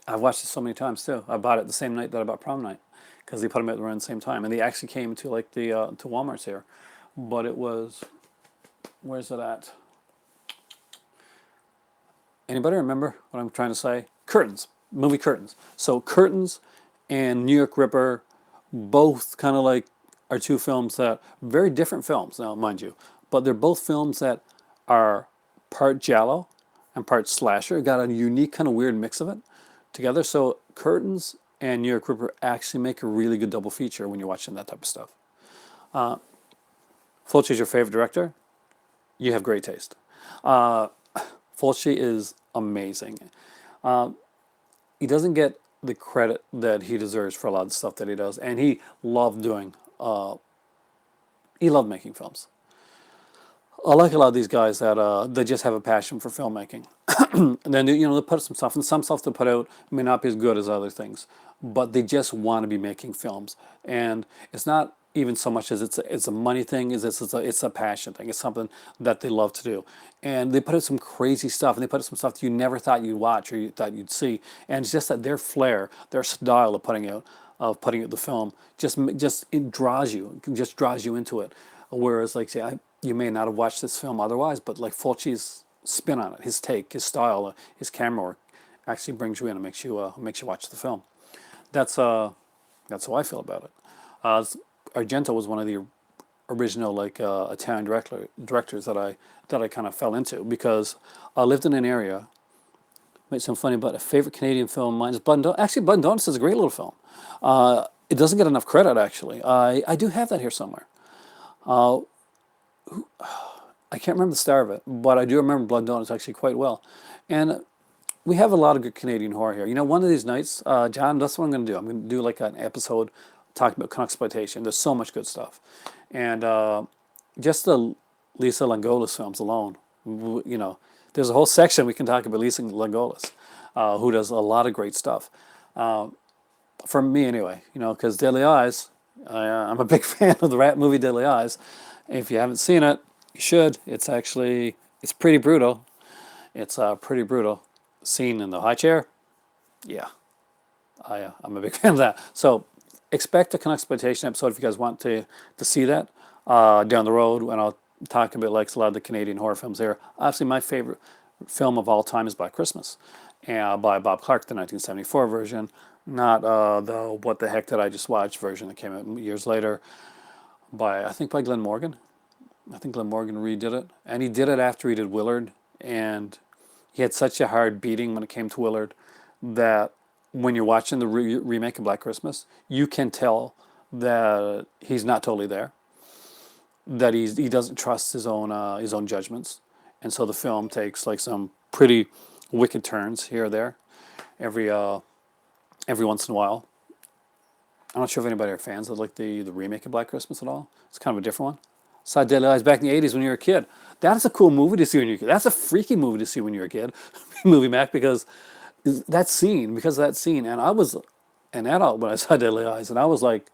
I've watched it so many times too. I bought it the same night that I bought Prom Night, because they put them out around the same time, and they actually came to like the to Walmart's here, but it was, where's it at? Anybody remember what I'm trying to say? Curtains, movie Curtains. So Curtains and New York Ripper, both kind of like are two films that, very different films now, mind you, but they're both films that are part Giallo and part slasher. Got a unique kind of weird mix of it together. So Curtains and New York Ripper actually make a really good double feature when you're watching that type of stuff. Fulci is your favorite director. You have great taste. Fulci is amazing. He doesn't get the credit that he deserves for a lot of the stuff that he does, and he loved doing. He loved making films. I like a lot of these guys that they just have a passion for filmmaking. And then they put some stuff, and some stuff they put out may not be as good as other things, but they just want to be making films, and it's not even so much as it's a money thing, is it's a passion thing. It's something that they love to do, and they put out some crazy stuff, and they put out some stuff that you never thought you'd watch or you thought you'd see, and it's just that their flair, their style of putting out the film, just it draws you, it just draws you into it. Whereas, like, say, you may not have watched this film otherwise, but like Fulci's spin on it, his take, his style, his camera work, actually brings you in and makes you watch the film. That's that's how I feel about it. Argento was one of the original like Italian directors that I kind of fell into, because I lived in an area. Might sound funny, but a favorite Canadian film of mine is Blood and Donuts. Actually, Blood and Donuts is a great little film. It doesn't get enough credit, actually. I do have that here somewhere. I can't remember the star of it, but I do remember Blood and Donuts actually quite well. And we have a lot of good Canadian horror here. One of these nights, John, that's what I'm going to do. I'm going to do like an episode talking about Exploitation. There's so much good stuff. And just the Lisa Langolis films alone, there's a whole section we can talk about Lisa Langolis, who does a lot of great stuff. For me, anyway, because Deadly Eyes, I'm a big fan of the rat movie Deadly Eyes. If you haven't seen it, you should. It's pretty brutal. It's pretty brutal. Scene in the high chair, yeah, I'm a big fan of that. So expect a Exploitation episode if you guys want to see that down the road, and I'll talk about like a lot of the Canadian horror films there. Obviously, my favorite film of all time is Black Christmas, by Bob Clark, the 1974 version, not the What the Heck Did I Just Watch version that came out years later I think by Glenn Morgan. I think Glenn Morgan redid it, and he did it after he did Willard, and he had such a hard beating when it came to Willard that when you're watching the remake of Black Christmas, you can tell that he's not totally there, that he doesn't trust his own judgments, and so the film takes like some pretty wicked turns here or there, every once in a while. I'm not sure if anybody are fans of like the remake of Black Christmas at all. It's kind of a different one. Saw Deadly Eyes back in the 80s when you were a kid. That's a cool movie to see when you're a kid. That's a freaky movie to see when you're a kid. Movie Mac, because of that scene. And I was an adult when I saw Deadly Eyes, and I was like,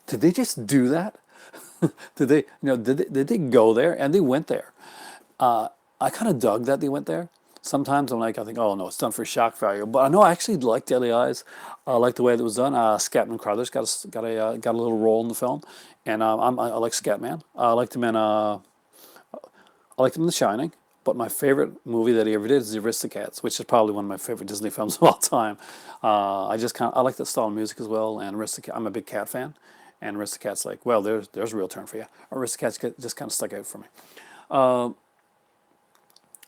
did they just do that? Did they go there? And they went there. I kind of dug that they went there. Sometimes I think, oh no, it's done for shock value. But I know I actually like Deadly Eyes. I like the way that it was done. Scatman Crothers got a little role in the film, and I like Scatman. I liked him in I liked him in The Shining, but my favorite movie that he ever did is The Aristocats, which is probably one of my favorite Disney films of all time. I just kind of I like that style of music as well, and Aristocat. I'm a big Cat fan, and Aristocats like well, there's a real term for you. Just kind of stuck out for me.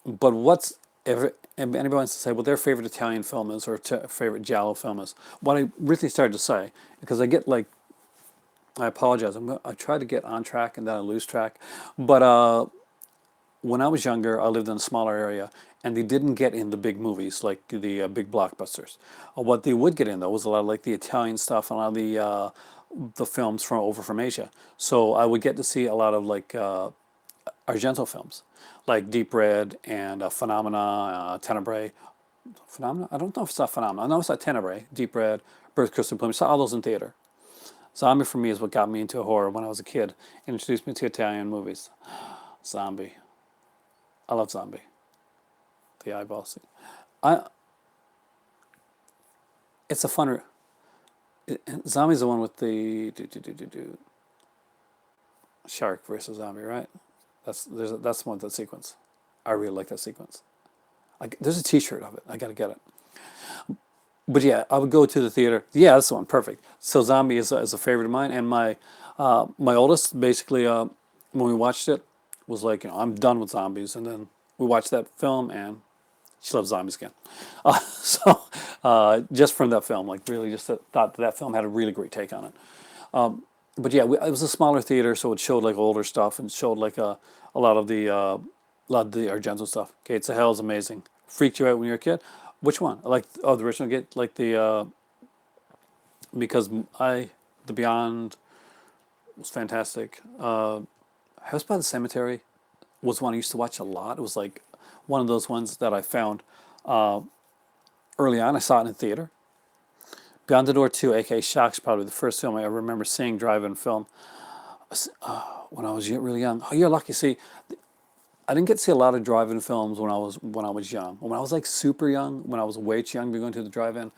But if anybody wants to say what their favorite Italian film is or favorite Giallo film is, what I really started to say because I get like I apologize. I try to get on track and then I lose track, but when I was younger, I lived in a smaller area, and they didn't get in the big movies like the big blockbusters. What they would get in though was a lot of like the Italian stuff and a lot of the films from over from Asia. So I would get to see a lot of like Argento films, like Deep Red and Phenomena, Tenebrae. Phenomena? I don't know if it's not Phenomena. I know it's not Tenebrae, Deep Red, Birth, Crystal Plume. I saw all those in theater. Zombie for me is what got me into horror when I was a kid. It introduced me to Italian movies. Zombie. I love Zombie. The eyeball scene. I. It's a fun. Zombie's the one with the shark versus zombie, right? That's the one that sequence. I really like that sequence. There's a T-shirt of it. I gotta get it. But yeah, I would go to the theater. Yeah, that's the one. Perfect. So Zombie is a favorite of mine, and my oldest basically when we watched it was like I'm done with zombies, and then we watched that film and she loves zombies again. Just from that film, like really, just thought that film had a really great take on it. But yeah, it was a smaller theater, so it showed like older stuff and showed like a lot of the Argento stuff. Gates of Hell is amazing. Freaked you out when you were a kid? Which one? Like the original Gate, like because the Beyond was fantastic. House by the Cemetery was one I used to watch a lot. It was like one of those ones that I found early on. I saw it in theater. Beyond the Door 2, aka Shock's probably the first film I ever remember seeing drive-in film when I was really young. Oh, you're lucky. See, I didn't get to see a lot of drive-in films when I was young. When I was like super young, when I was way too young to be going to the drive-in,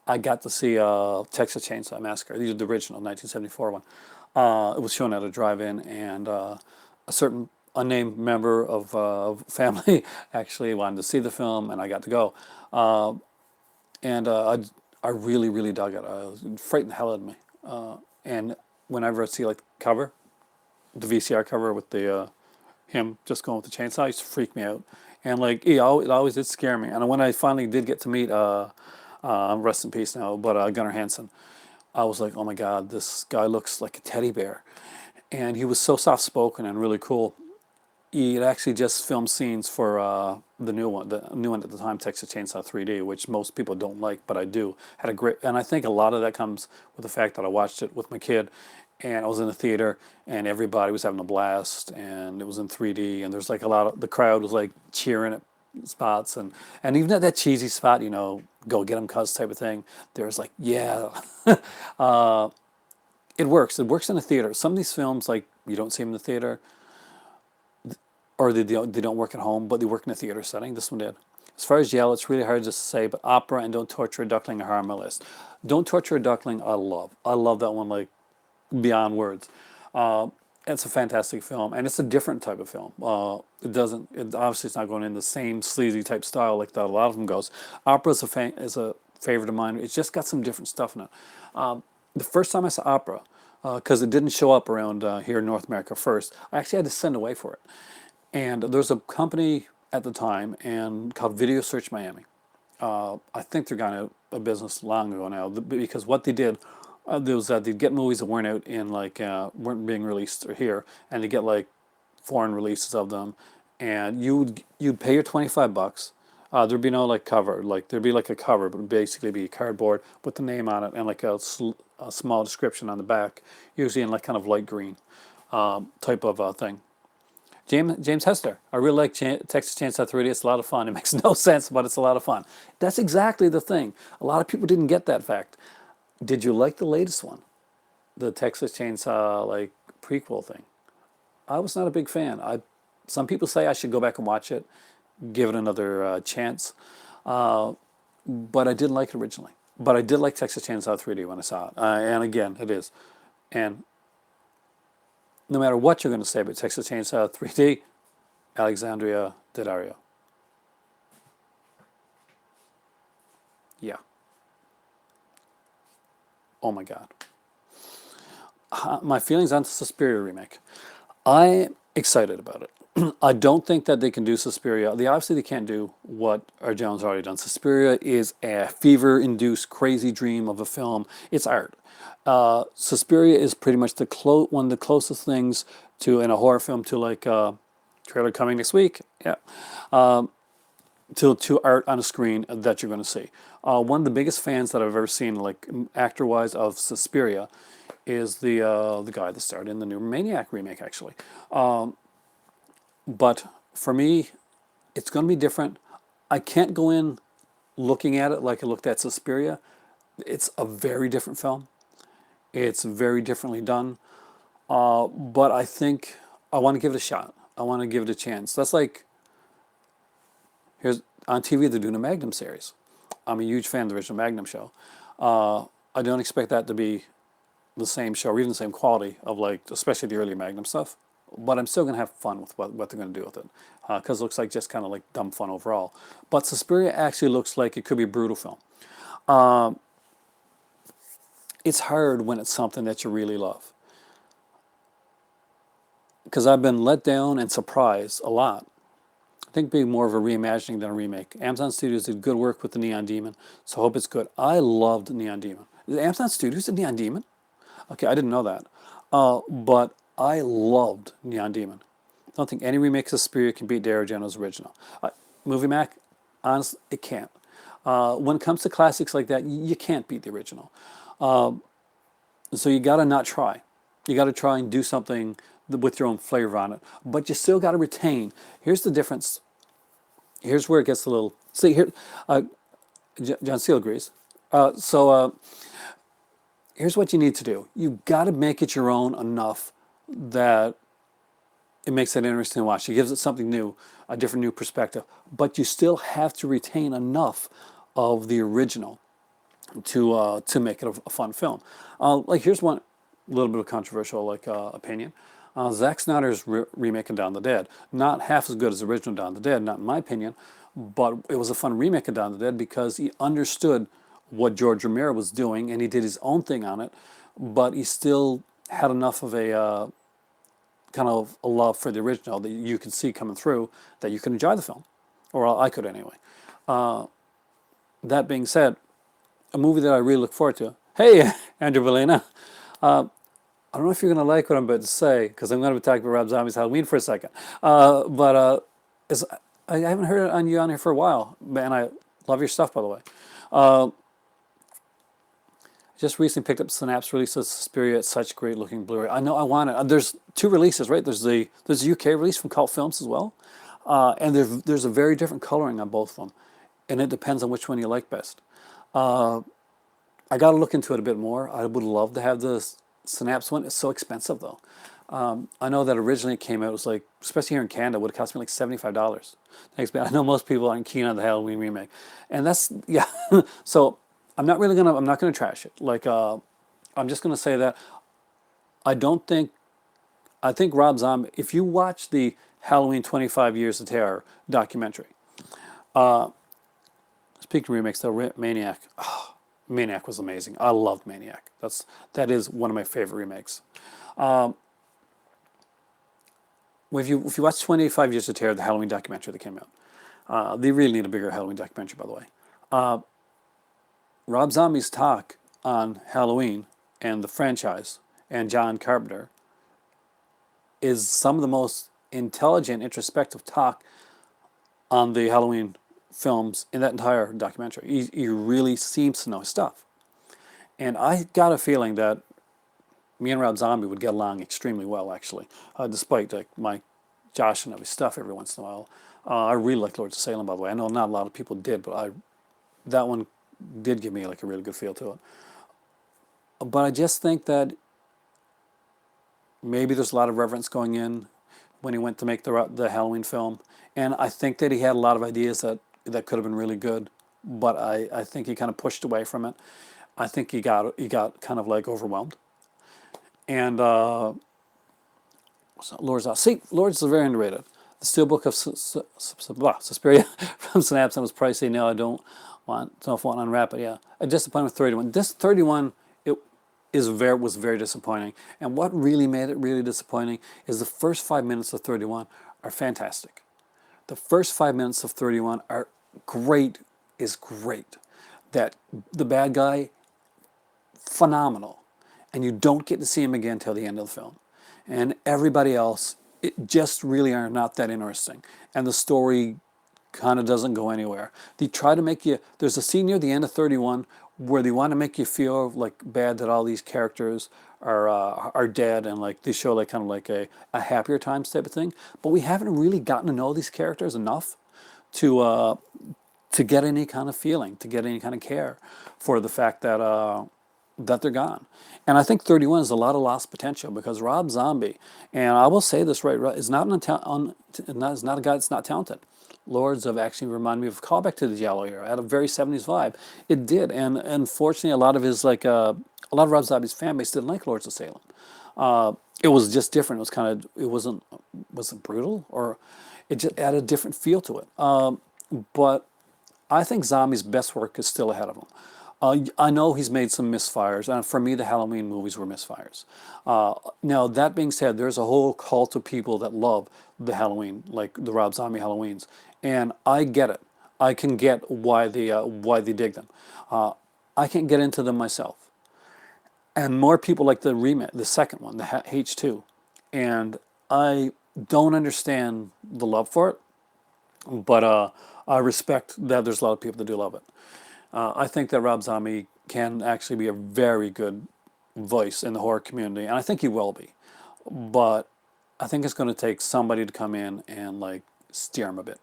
I got to see Texas Chainsaw Massacre. These are the original 1974 one. It was shown at a drive-in, and a certain unnamed member of family actually wanted to see the film, and I got to go. And I really, really dug it. It frightened the hell out of me. And whenever I see like cover, the VCR cover with the him just going with the chainsaw, it used to freak me out. And like it always did scare me. And when I finally did get to meet, rest in peace now, but Gunnar Hansen, I was like, oh my God, this guy looks like a teddy bear. And he was so soft spoken and really cool. He had actually just filmed scenes for the new one at the time, Texas Chainsaw 3D, which most people don't like, but I do. Had a great, and I think a lot of that comes with the fact that I watched it with my kid, and I was in the theater, and everybody was having a blast, and it was in 3D, and there's like a lot of the crowd was like cheering at spots, and even at that cheesy spot, go get 'em cuz type of thing. There's like, yeah, it works. It works in the theater. Some of these films, like you don't see them in the theater or they don't work at home, but they work in a theater setting. This one did. As far as Yell, it's really hard just to say, but opera and Don't Torture a Duckling are on my list. Don't Torture a Duckling, I love. I love that one like beyond words. It's a fantastic film, and it's a different type of film. Obviously it's not going in the same sleazy type style like that a lot of them goes. Opera is a favorite of mine. It's just got some different stuff in it. The first time I saw opera, because it didn't show up around here in North America first, I actually had to send away for it. And there's a company at the time and called Video Search Miami. I think they're gone out of business long ago now because what they did was that they'd get movies that weren't out in like weren't being released here, and they get like foreign releases of them, and you'd pay your $25. There'd be no like cover, like there'd be like a cover, but it'd basically be cardboard with the name on it and like a small description on the back, usually in like kind of light green type of thing. James Hester. I really like Texas Chainsaw 3D. It's a lot of fun. It makes no sense, but it's a lot of fun. That's exactly the thing. A lot of people didn't get that fact. Did you like the latest one? The Texas Chainsaw like prequel thing. I was not a big fan. Some people say I should go back and watch it, give it another chance, but I didn't like it originally. But I did like Texas Chainsaw 3D when I saw it, and again, it is. And no matter what you're going to say about Texas Chainsaw 3D, Alexandria Daddario. Yeah. Oh my God. My feelings on the Suspiria remake. I'm excited about it. I don't think that they can do Suspiria. They obviously they can't do what Argello's already done. Suspiria is a fever-induced crazy dream of a film. It's art. Suspiria is pretty much one of the closest things to in a horror film to like trailer coming next week. Yeah, to art on a screen that you're going to see. One of the biggest fans that I've ever seen, like actor-wise, of Suspiria, is the guy that starred in the new Maniac remake, actually. But for me, it's going to be different. I can't go in looking at it like I looked at Suspiria. It's a very different film. It's very differently done. But I think I want to give it a shot. I want to give it a chance. That's like here's on TV they're doing a Magnum series. I'm a huge fan of the original Magnum show. I don't expect that to be the same show or even the same quality of like especially the early Magnum stuff. But I'm still gonna have fun with what they're gonna do with it because it looks like just kind of like dumb fun overall. But Suspiria actually looks like it could be a brutal film. It's hard when it's something that you really love because I've been let down and surprised a lot. I think being more of a reimagining than a remake. Amazon Studios did good work with the Neon Demon, so I hope it's good. I loved Neon Demon. Is Amazon Studios a Neon Demon? Okay, I didn't know that. But I loved Neon Demon. I don't think any remake of Suspiria can beat Dario Argento's original. Movie Mac, honestly, it can't. When it comes to classics like that, you can't beat the original. So you got to not try. You got to try and do something with your own flavor on it. But you still got to retain. Here's the difference. Here's where it gets a little. See here, John Steele agrees. So here's what you need to do. You got to make it your own enough that it makes it interesting to watch. It gives it something new, a different new perspective. But you still have to retain enough of the original to make it a fun film. Like here's one little bit of controversial like opinion. Zack Snyder's remake of Dawn of the Dead, not half as good as the original Dawn of the Dead, not in my opinion, but it was a fun remake of Dawn of the Dead because he understood what George Romero was doing and he did his own thing on it, but he still had enough of a kind of a love for the original that you could see coming through that you could enjoy the film, or I could anyway. That being said, a movie that I really look forward to. Hey, Andrew Valena. I don't know if you're going to like what I'm about to say because I'm going to be talking about Rob Zombie's Halloween for a second. But I haven't heard it on you on here for a while, and I love your stuff, by the way. Just recently picked up Synapse release of Suspiria. It's such great looking Blu-ray. I know I want it. There's two releases, right? There's a UK release from Cult Films as well, and there's a very different coloring on both of them, and it depends on which one you like best. I got to look into it a bit more. I would love to have the Synapse one. It's so expensive though. I know that originally it came out, it was like, especially here in Canada, it would have cost me like $75. Thanks, man. I know most people aren't keen on the Halloween remake. And that's, yeah. So I'm not gonna trash it. Like, I'm just gonna say that I don't think, I think Rob Zombie, if you watch the Halloween 25 Years of Terror documentary, speaking of remakes, though, Maniac, oh, Maniac was amazing. I loved Maniac. That is one of my favorite remakes. If you watch 25 Years of Terror, the Halloween documentary that came out, they really need a bigger Halloween documentary, by the way. Rob Zombie's talk on Halloween and the franchise and John Carpenter is some of the most intelligent, introspective talk on the Halloween films in that entire documentary. He really seems to know his stuff. And I got a feeling that me and Rob Zombie would get along extremely well, actually, despite like my joshing of his stuff every once in a while. I really like Lords of Salem, by the way. I know not a lot of people did, but that one did give me like a really good feel to it. But I just think that maybe there's a lot of reverence going in when he went to make the Halloween film, and I think that he had a lot of ideas that could have been really good, but I think he kind of pushed away from it. I think he got kind of like overwhelmed, and Lords. See, Lords is very underrated. The Steelbook of Suspiria from Synapse was pricey. No, I don't want to unwrap it. Yeah, a disappointment with 31. This 31, it was very disappointing. And what really made it really disappointing is the first 5 minutes of 31 are fantastic. The first 5 minutes of 31 are great, is great. That the bad guy, phenomenal. And you don't get to see him again till the end of the film. And everybody else, it just really are not that interesting. And the story kind of doesn't go anywhere. They try to make you, there's a scene near the end of 31 where they want to make you feel like bad that all these characters are dead, and like they show like kind of like a happier times type of thing. But we haven't really gotten to know these characters enough to to get any kind of feeling, to get any kind of care for the fact that that they're gone. And I think 31 is a lot of lost potential because Rob Zombie, and I will say this right, is not is not a guy that's not talented. Lords of actually remind me of a callback to the Giallo era. It had a very 70s vibe. It did, and unfortunately, a lot of his a lot of Rob Zombie's fan base didn't like Lords of Salem. It was just different. It was kind of, it wasn't, was it brutal, or it just had a different feel to it. But I think Zombie's best work is still ahead of him. I know he's made some misfires, and for me, the Halloween movies were misfires. Now, that being said, there's a whole cult of people that love the Halloween, like the Rob Zombie Halloweens, and I get it. I can get why they dig them. I can't get into them myself, and more people like the remake, the second one, the H2, and I don't understand the love for it, but I respect that there's a lot of people that do love it. I think that Rob Zombie can actually be a very good voice in the horror community, and I think he will be. But I think it's going to take somebody to come in and like steer him a bit,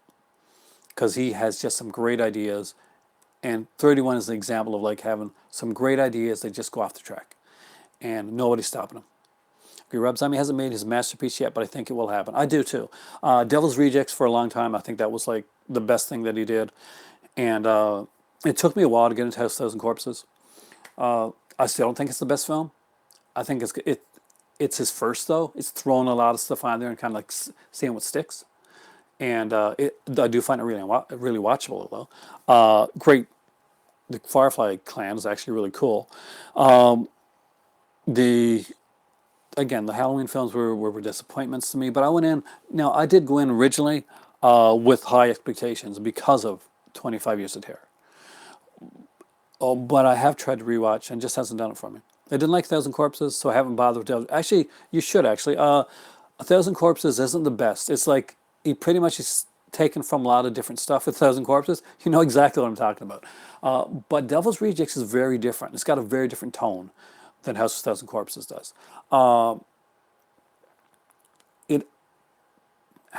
because he has just some great ideas, and 31 is an example of like having some great ideas that just go off the track, and nobody's stopping him. Okay, Rob Zombie hasn't made his masterpiece yet, but I think it will happen. I do too. Devil's Rejects for a long time, I think that was like the best thing that he did, and it took me a while to get into House of Thousand Corpses. I still don't think it's the best film. I think it's his first though. It's thrown a lot of stuff on there and kind of like seeing what sticks. And I do find it really watchable though. Great. The Firefly Clan is actually really cool. The Again, the Halloween films were disappointments to me, but I went in. Now I did go in originally with high expectations because of 25 Years of Terror. Oh, but I have tried to rewatch and just hasn't done it for me. I didn't like Thousand Corpses, so I haven't bothered with Devil. Actually, you should actually. A Thousand Corpses isn't the best. It's like he pretty much is taken from a lot of different stuff with Thousand Corpses. You know exactly what I'm talking about. But Devil's Rejects is very different. It's got a very different tone than House of Thousand Corpses does. It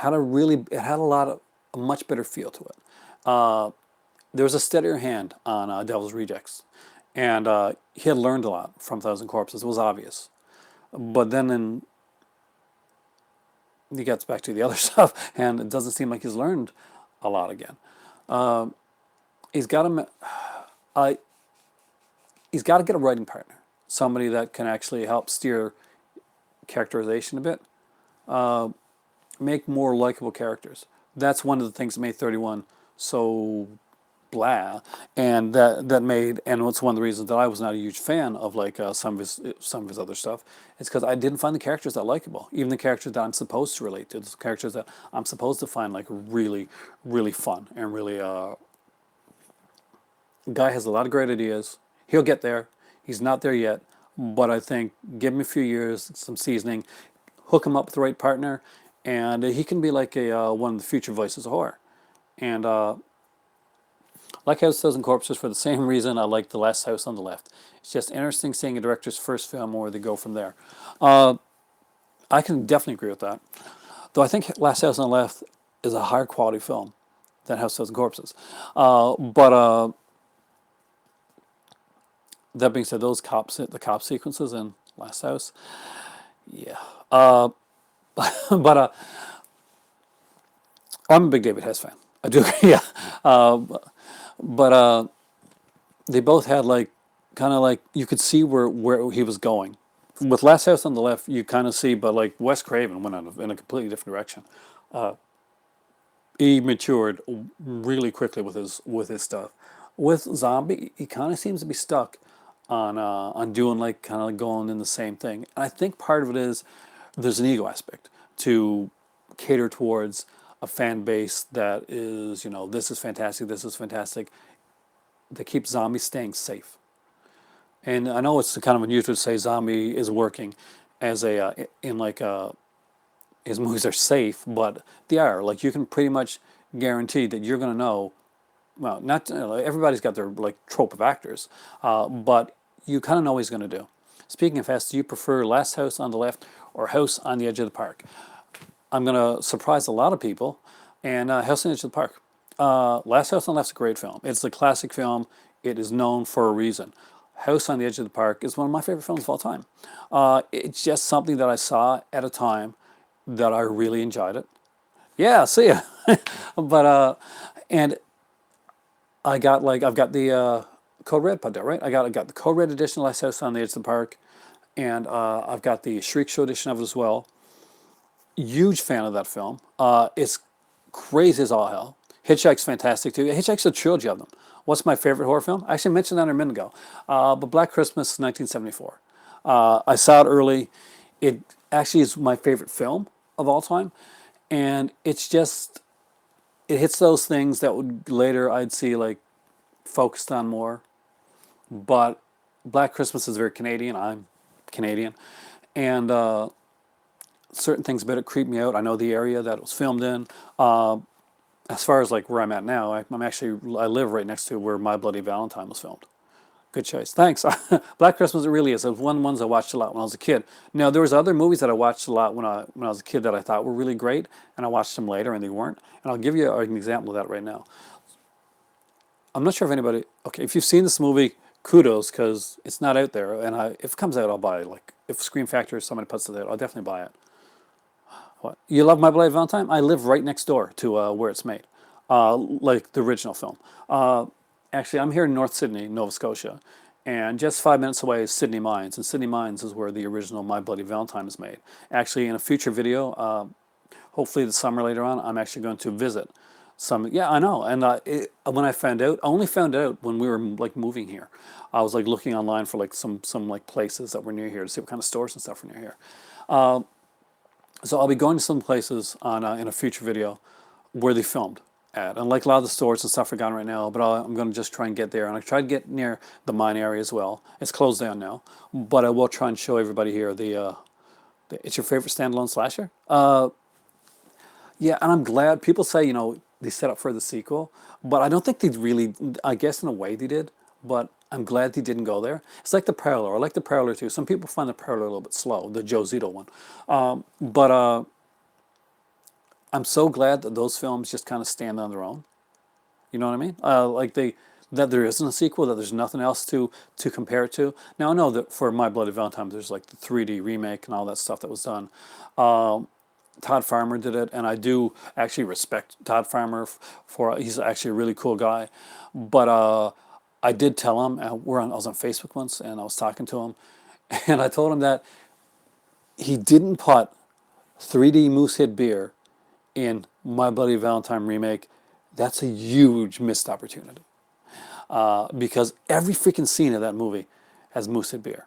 it had a much better feel to it. There was a steadier hand on Devil's Rejects, and he had learned a lot from Thousand Corpses. It was obvious, but then he gets back to the other stuff, and it doesn't seem like he's learned a lot again. He's got to, he's got to get a writing partner, somebody that can actually help steer characterization a bit, make more likable characters. That's one of the things that made 31 so blah, and it's one of the reasons that I was not a huge fan of like some of his other stuff. It's because I didn't find the characters that likable, even the characters that I'm supposed to relate to, the characters that I'm supposed to find like really, really fun and really. Guy has a lot of great ideas. He'll get there. He's not there yet, but I think give him a few years, some seasoning, hook him up with the right partner, and he can be like a one of the future voices of horror. And like House of Thousand Corpses for the same reason I like The Last House on the Left. It's just interesting seeing a director's first film where they go from there. I can definitely agree with that. Though I think Last House on the Left is a higher quality film than House of Thousand Corpses. But that being said, the cop sequences in Last House, yeah. But I'm a big David Hess fan. I do agree, yeah. But they both had like kind of like you could see where he was going. With Last House on the Left, you kind of see, but like Wes Craven went in a completely different direction. he matured really quickly with his stuff. With zombie, he kind of seems to be stuck on doing like kind of like going in the same thing. And I think part of it is there's an ego aspect to cater towards a fan base that is, you know, this is fantastic, this is fantastic. That keeps zombies staying safe. And I know it's kind of unusual to say zombie is working as a in like his movies are safe, but they are. Like you can pretty much guarantee that you're going to know. Well, not everybody's got their like trope of actors, but you kind of know what he's going to do. Speaking of fast, do you prefer Last House on the Left or House on the Edge of the Park? I'm going to surprise a lot of people, and House on the Edge of the Park. Last House on the Left is a great film. It's a classic film. It is known for a reason. House on the Edge of the Park is one of my favorite films of all time. It's just something that I saw at a time that I really enjoyed it. Yeah, see ya. But and I've got the Code Red put there, right? I got the Code Red edition of Last House on the Edge of the Park, and I've got the Shriek Show edition of it as well. Huge fan of that film. It's crazy as all hell. Hitchhike's fantastic too. Hitchhike's a trilogy of them. What's my favorite horror film? I actually mentioned that a minute ago. But Black Christmas, 1974. I saw it early. It actually is my favorite film of all time, and it's just it hits those things that would later I'd see like focused on more. But Black Christmas is very Canadian. I'm Canadian, and certain things about it creep me out. I know the area that it was filmed in. As far as like where I'm at now, I live right next to where My Bloody Valentine was filmed. Good choice. Thanks. Black Christmas, it really is. It was one of the ones I watched a lot when I was a kid. Now, there was other movies that I watched a lot when I was a kid that I thought were really great, and I watched them later and they weren't. And I'll give you an example of that right now. I'm not sure if anybody, okay, if you've seen this movie, kudos, because it's not out there. And if it comes out, I'll buy it. Like, if Scream Factory or somebody puts it out, I'll definitely buy it. What? You love My Bloody Valentine? I live right next door to where it's made, like the original film. Actually, I'm here in North Sydney, Nova Scotia, and just 5 minutes away is Sydney Mines, and Sydney Mines is where the original My Bloody Valentine is made. Actually, in a future video, hopefully the summer later on, I'm actually going to visit some. Yeah, I know. And when I found out, I only found out when we were like moving here. I was like looking online for like some like places that were near here to see what kind of stores and stuff were near here. So I'll be going to some places on in a future video where they filmed at. And like a lot of the stores and stuff are gone right now, but I'm going to just try and get there. And I try to get near the mine area as well. It's closed down now, but I will try and show everybody here it's your favorite standalone slasher? Yeah, and I'm glad people say, you know, they set up for the sequel, but I don't think they really, I guess in a way they did, but I'm glad they didn't go there. It's like the Prowler. I like the Prowler too. Some people find the Prowler a little bit slow, the Joe Zito one. But I'm so glad that those films just kind of stand on their own. You know what I mean? That there isn't a sequel, that there's nothing else to compare it to. Now I know that for My Bloody Valentine, there's like the 3D remake and all that stuff that was done. Todd Farmer did it, and I do actually respect Todd Farmer for he's actually a really cool guy. But I did tell him I was on Facebook once, and I was talking to him, and I told him that he didn't put 3D Moosehead beer in My Bloody Valentine remake. That's a huge missed opportunity because every freaking scene of that movie has Moosehead beer.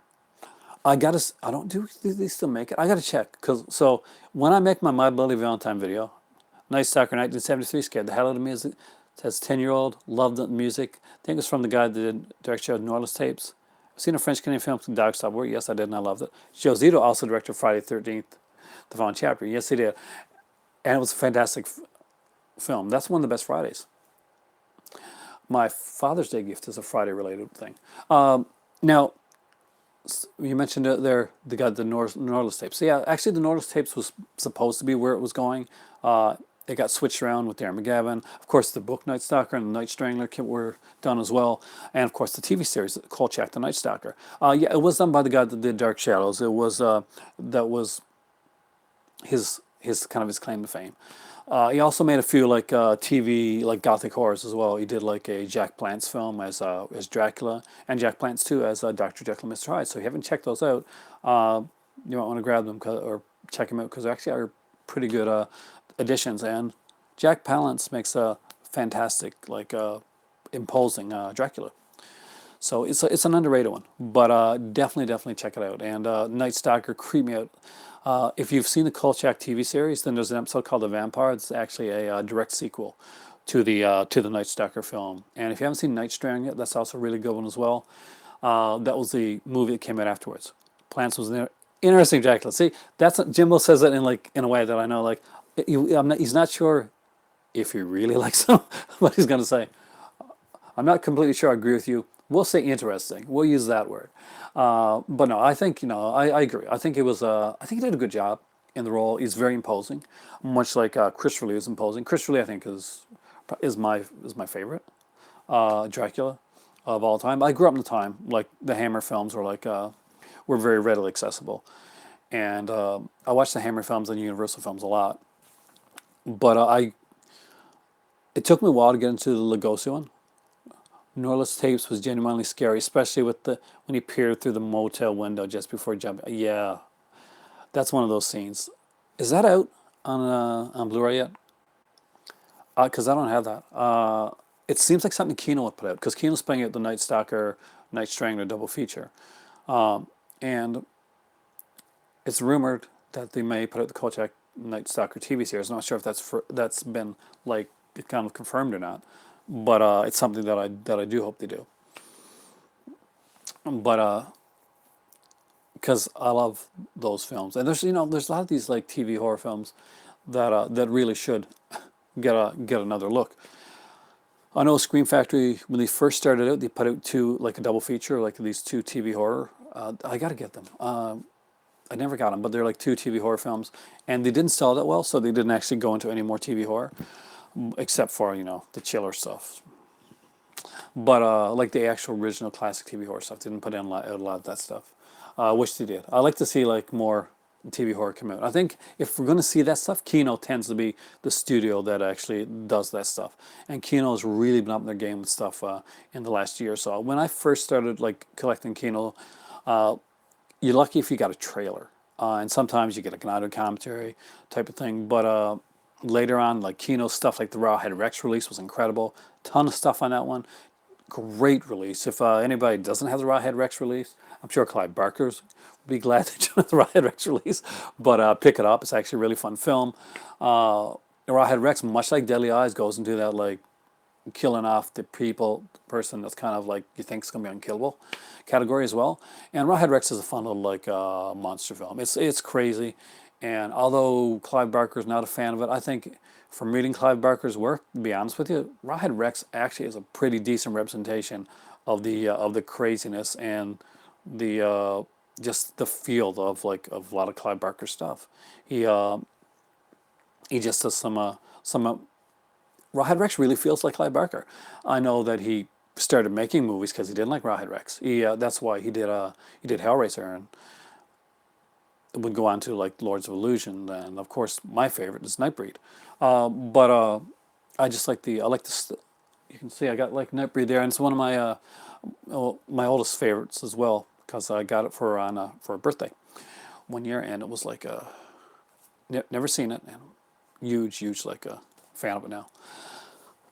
I don't do they still make it? I gotta check so when I make my Bloody Valentine video, Night Stalker 1973 scared the hell out of me. It says 10-year-old, loved the music. I think it's from the guy that did directed New Orleans tapes. I've seen a French Canadian film called Dog Stop Work. Yes, I did, and I loved it. Joe Zito also directed Friday the 13th, the Vaughn chapter. Yes, he did, and it was a fantastic film. That's one of the best Fridays. My Father's Day gift is a Friday related thing. Now, you mentioned it there, the guy, the New Orleans tapes. So yeah, actually the New Orleans tapes was supposed to be where it was going. It got switched around with Darren McGavin. Of course, the book Night Stalker and the Night Strangler were done as well. And of course, the TV series, Kolchak, the Night Stalker. Yeah, it was done by the guy that did Dark Shadows. It was, that was his kind of his claim to fame. He also made a few like TV like gothic horrors as well. He did like a Jack Palance film as Dracula, and Jack Palance too as Dr. Jekyll and Mr. Hyde. So if you haven't checked those out, you might want to grab them or check them out because they actually are pretty good additions. And Jack Palance makes a fantastic, like, imposing Dracula. So it's an underrated one, but definitely check it out. And Night Stalker creep me out. If you've seen the Kolchak TV series, then there's an episode called The Vampire. It's actually a direct sequel to the Night Stalker film. And if you haven't seen Night Strand yet, that's also a really good one as well. That was the movie that came out afterwards. Plants was an interesting Dracula. See, that's Jimbo says it in like in a way that I know. Like, he's not sure if he really likes him, but he's gonna say, I'm not completely sure I agree with you. We'll say interesting. We'll use that word. But no, I think, I agree. I think it was, I think he did a good job in the role. He's very imposing, much like Christopher Lee is imposing. Christopher Lee, I think, is my favorite Dracula of all time. I grew up in the time, like the Hammer films were very readily accessible. And I watched the Hammer films and Universal films a lot. But it took me a while to get into the Lugosi one. Norless Tapes was genuinely scary, especially with the when he peered through the motel window just before jumping. Yeah, that's one of those scenes. Is that out on Blu-ray yet? Because I don't have that. It seems like something Kino would put out because Kino's putting out the Night Stalker, Night Strangler double feature, and it's rumored that they may put out the Kolchak Night Stalker TV series. I'm not sure if that's been like kind of confirmed or not, but it's something that I do hope they do. But because I love those films, and there's a lot of these like TV horror films that really should get another look. I know Scream Factory when they first started out, they put out two like a double feature, like these two TV horror. I got to get them. I never got them, but they're like two TV horror films, and they didn't sell that well, so they didn't actually go into any more TV horror, except for the chiller stuff. But like the actual original classic TV horror stuff, they didn't put in a lot of that stuff. I wish they did. I like to see like more TV horror come out. I think if we're going to see that stuff, Kino tends to be the studio that actually does that stuff, and Kino's really been up their game with stuff in the last year or so. When I first started like collecting Kino, you're lucky if you got a trailer, and sometimes you get like an audio commentary type of thing. But later on, like Kino stuff, like the Rawhead Rex release was incredible. Ton of stuff on that one. Great release. If anybody doesn't have the Rawhead Rex release, I'm sure Clive Barker's would be glad to join the Rawhead Rex release. But pick it up. It's actually a really fun film. Rawhead Rex, much like Deadly Eyes, goes into that like killing off the person that's kind of like you think is going to be unkillable category as well. And Rawhead Rex is a fun little like monster film. It's crazy, and although Clive Barker's not a fan of it, I think from reading Clive Barker's work, to be honest with you, Rawhead Rex actually is a pretty decent representation of the craziness and the just the field of a lot of Clive Barker stuff. He just does some Rawhead Rex really feels like Clive Barker. I know that he started making movies because he didn't like Rawhead Rex. That's why he did Hellraiser and would go on to like Lords of Illusion, and of course my favorite is Nightbreed. But I just like you can see I got like Nightbreed there, and it's one of my oldest favorites as well because I got it for a birthday one year, and it was like never seen it, and huge like a fan of it now.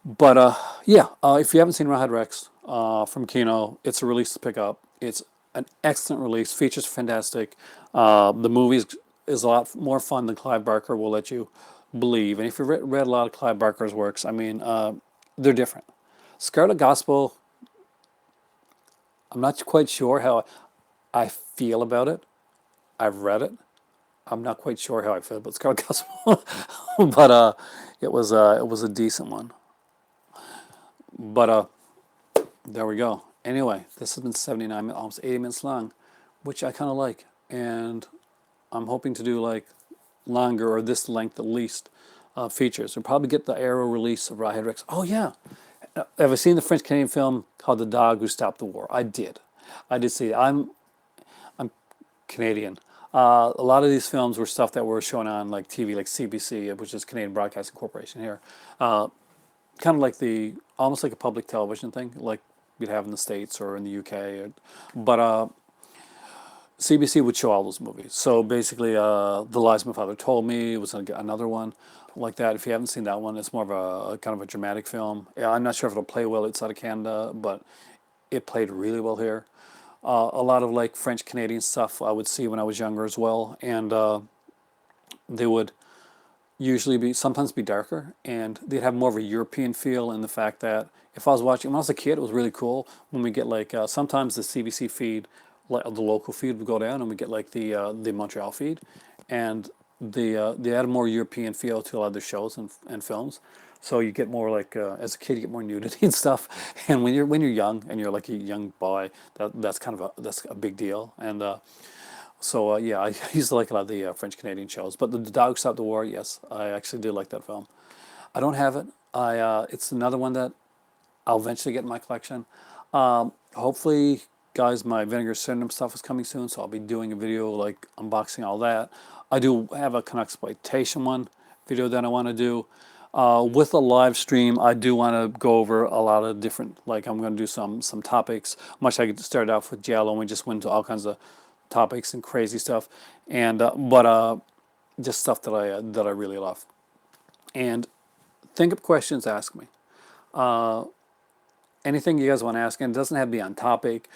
But yeah, if you haven't seen Rawhead Rex from Kino, it's a release to pick up. It's an excellent release. Features fantastic. The movie is a lot more fun than Clive Barker will let you believe. And if you've read a lot of Clive Barker's works, I mean, they're different. Scarlet Gospel, I'm not quite sure how I feel about it. I've read it. I'm not quite sure how I feel about Scarlet Gospel, but it was a decent one. But there we go. Anyway, this has been 79 minutes, almost 80 minutes long, which I kind of like. And I'm hoping to do like longer or this length at least features. We'll probably get the Arrow release of Rawhead Rex. Oh, yeah. Have I seen the French Canadian film called The Dog Who Stopped the War? I did. I did see it. I'm Canadian. A lot of these films were stuff that were shown on like TV, like CBC, which is Canadian Broadcasting Corporation here. Kind of like almost like a public television thing, like you'd have in the States or in the UK. But CBC would show all those movies. So basically, The Lies My Father Told Me was another one like that. If you haven't seen that one, it's more of a kind of a dramatic film. Yeah, I'm not sure if it'll play well outside of Canada, but it played really well here. A lot of like French Canadian stuff I would see when I was younger as well, and they would usually be sometimes be darker, and they'd have more of a European feel in the fact that if I was watching when I was a kid, it was really cool when we get like sometimes the CBC feed, like the local feed would go down, and we get like the Montreal feed, and they add a more European feel to a lot of the shows and films. So you get more like as a kid you get more nudity and stuff, and when you're young and you're like a young boy, that's kind of that's a big deal, and yeah, I used to like a lot of the French Canadian shows. But the Dog Stop the War, yes, I actually did like that film. I don't have it. It's another one that I'll eventually get in my collection. Hopefully, guys, my Vinegar Syndrome stuff is coming soon, so I'll be doing a video like unboxing all that. I do have a Exploitation one video that I want to do. With a live stream, I do want to go over a lot of different, like I'm going to do some topics, much like I started off with Giallo, and we just went into all kinds of topics and crazy stuff, and just stuff that I really love. And think of questions, ask me. Anything you guys want to ask, and it doesn't have to be on topic.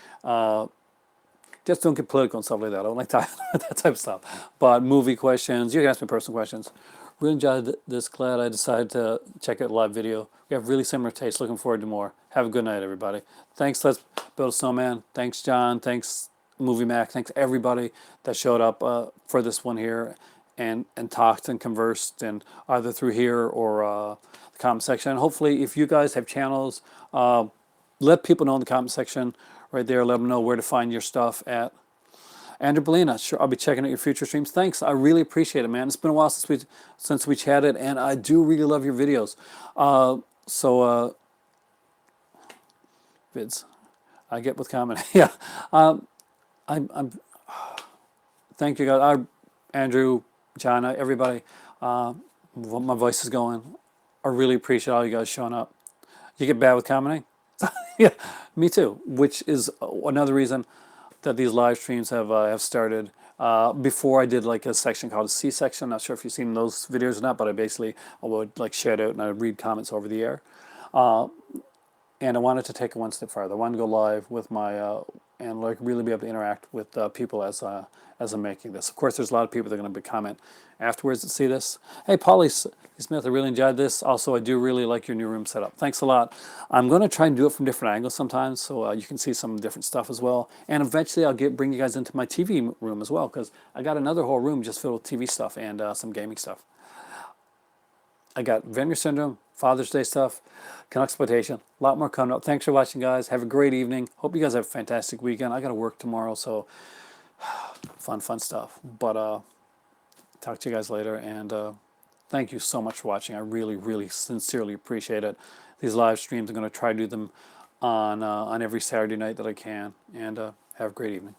Just don't get political and stuff like that. I don't like that, that type of stuff. But movie questions, you can ask me personal questions. Really enjoyed this. Glad I decided to check out a live video. We have really similar tastes. Looking forward to more. Have a good night, everybody. Thanks, Let's Build a Snowman. Thanks, John. Thanks, Movie Mac. Thanks, everybody that showed up for this one here and talked and conversed, and either through here or the comment section. And hopefully, if you guys have channels, let people know in the comment section right there. Let them know where to find your stuff at. Andrew Belina, sure, I'll be checking out your future streams. Thanks, I really appreciate it, man. It's been a while since we chatted, and I do really love your videos. Vids, I get with comment. Yeah, I'm. Thank you, guys. Andrew, Jana, everybody. My voice is going. I really appreciate all you guys showing up. You get bad with commenting? Yeah, me too. Which is another reason that these live streams have started. Before I did like a section called C section. Not sure if you've seen those videos or not, but I would like share it out and I would read comments over the air. And I wanted to take it one step farther. I wanted to go live with my and like really be able to interact with people as I'm making this. Of course, there's a lot of people that are going to comment afterwards that see this. Hey, Polly Smith, I really enjoyed this. Also, I do really like your new room setup. Thanks a lot. I'm going to try and do it from different angles sometimes, so you can see some different stuff as well. And eventually, I'll bring you guys into my TV room as well, because I got another whole room just filled with TV stuff and some gaming stuff. I got Vinegar Syndrome, Father's Day stuff, Exploitation, a lot more coming up. Thanks for watching, guys. Have a great evening. Hope you guys have a fantastic weekend. I got to work tomorrow, so fun stuff. But talk to you guys later, and thank you so much for watching. I really, really sincerely appreciate it. These live streams, I'm going to try to do them on every Saturday night that I can, and have a great evening.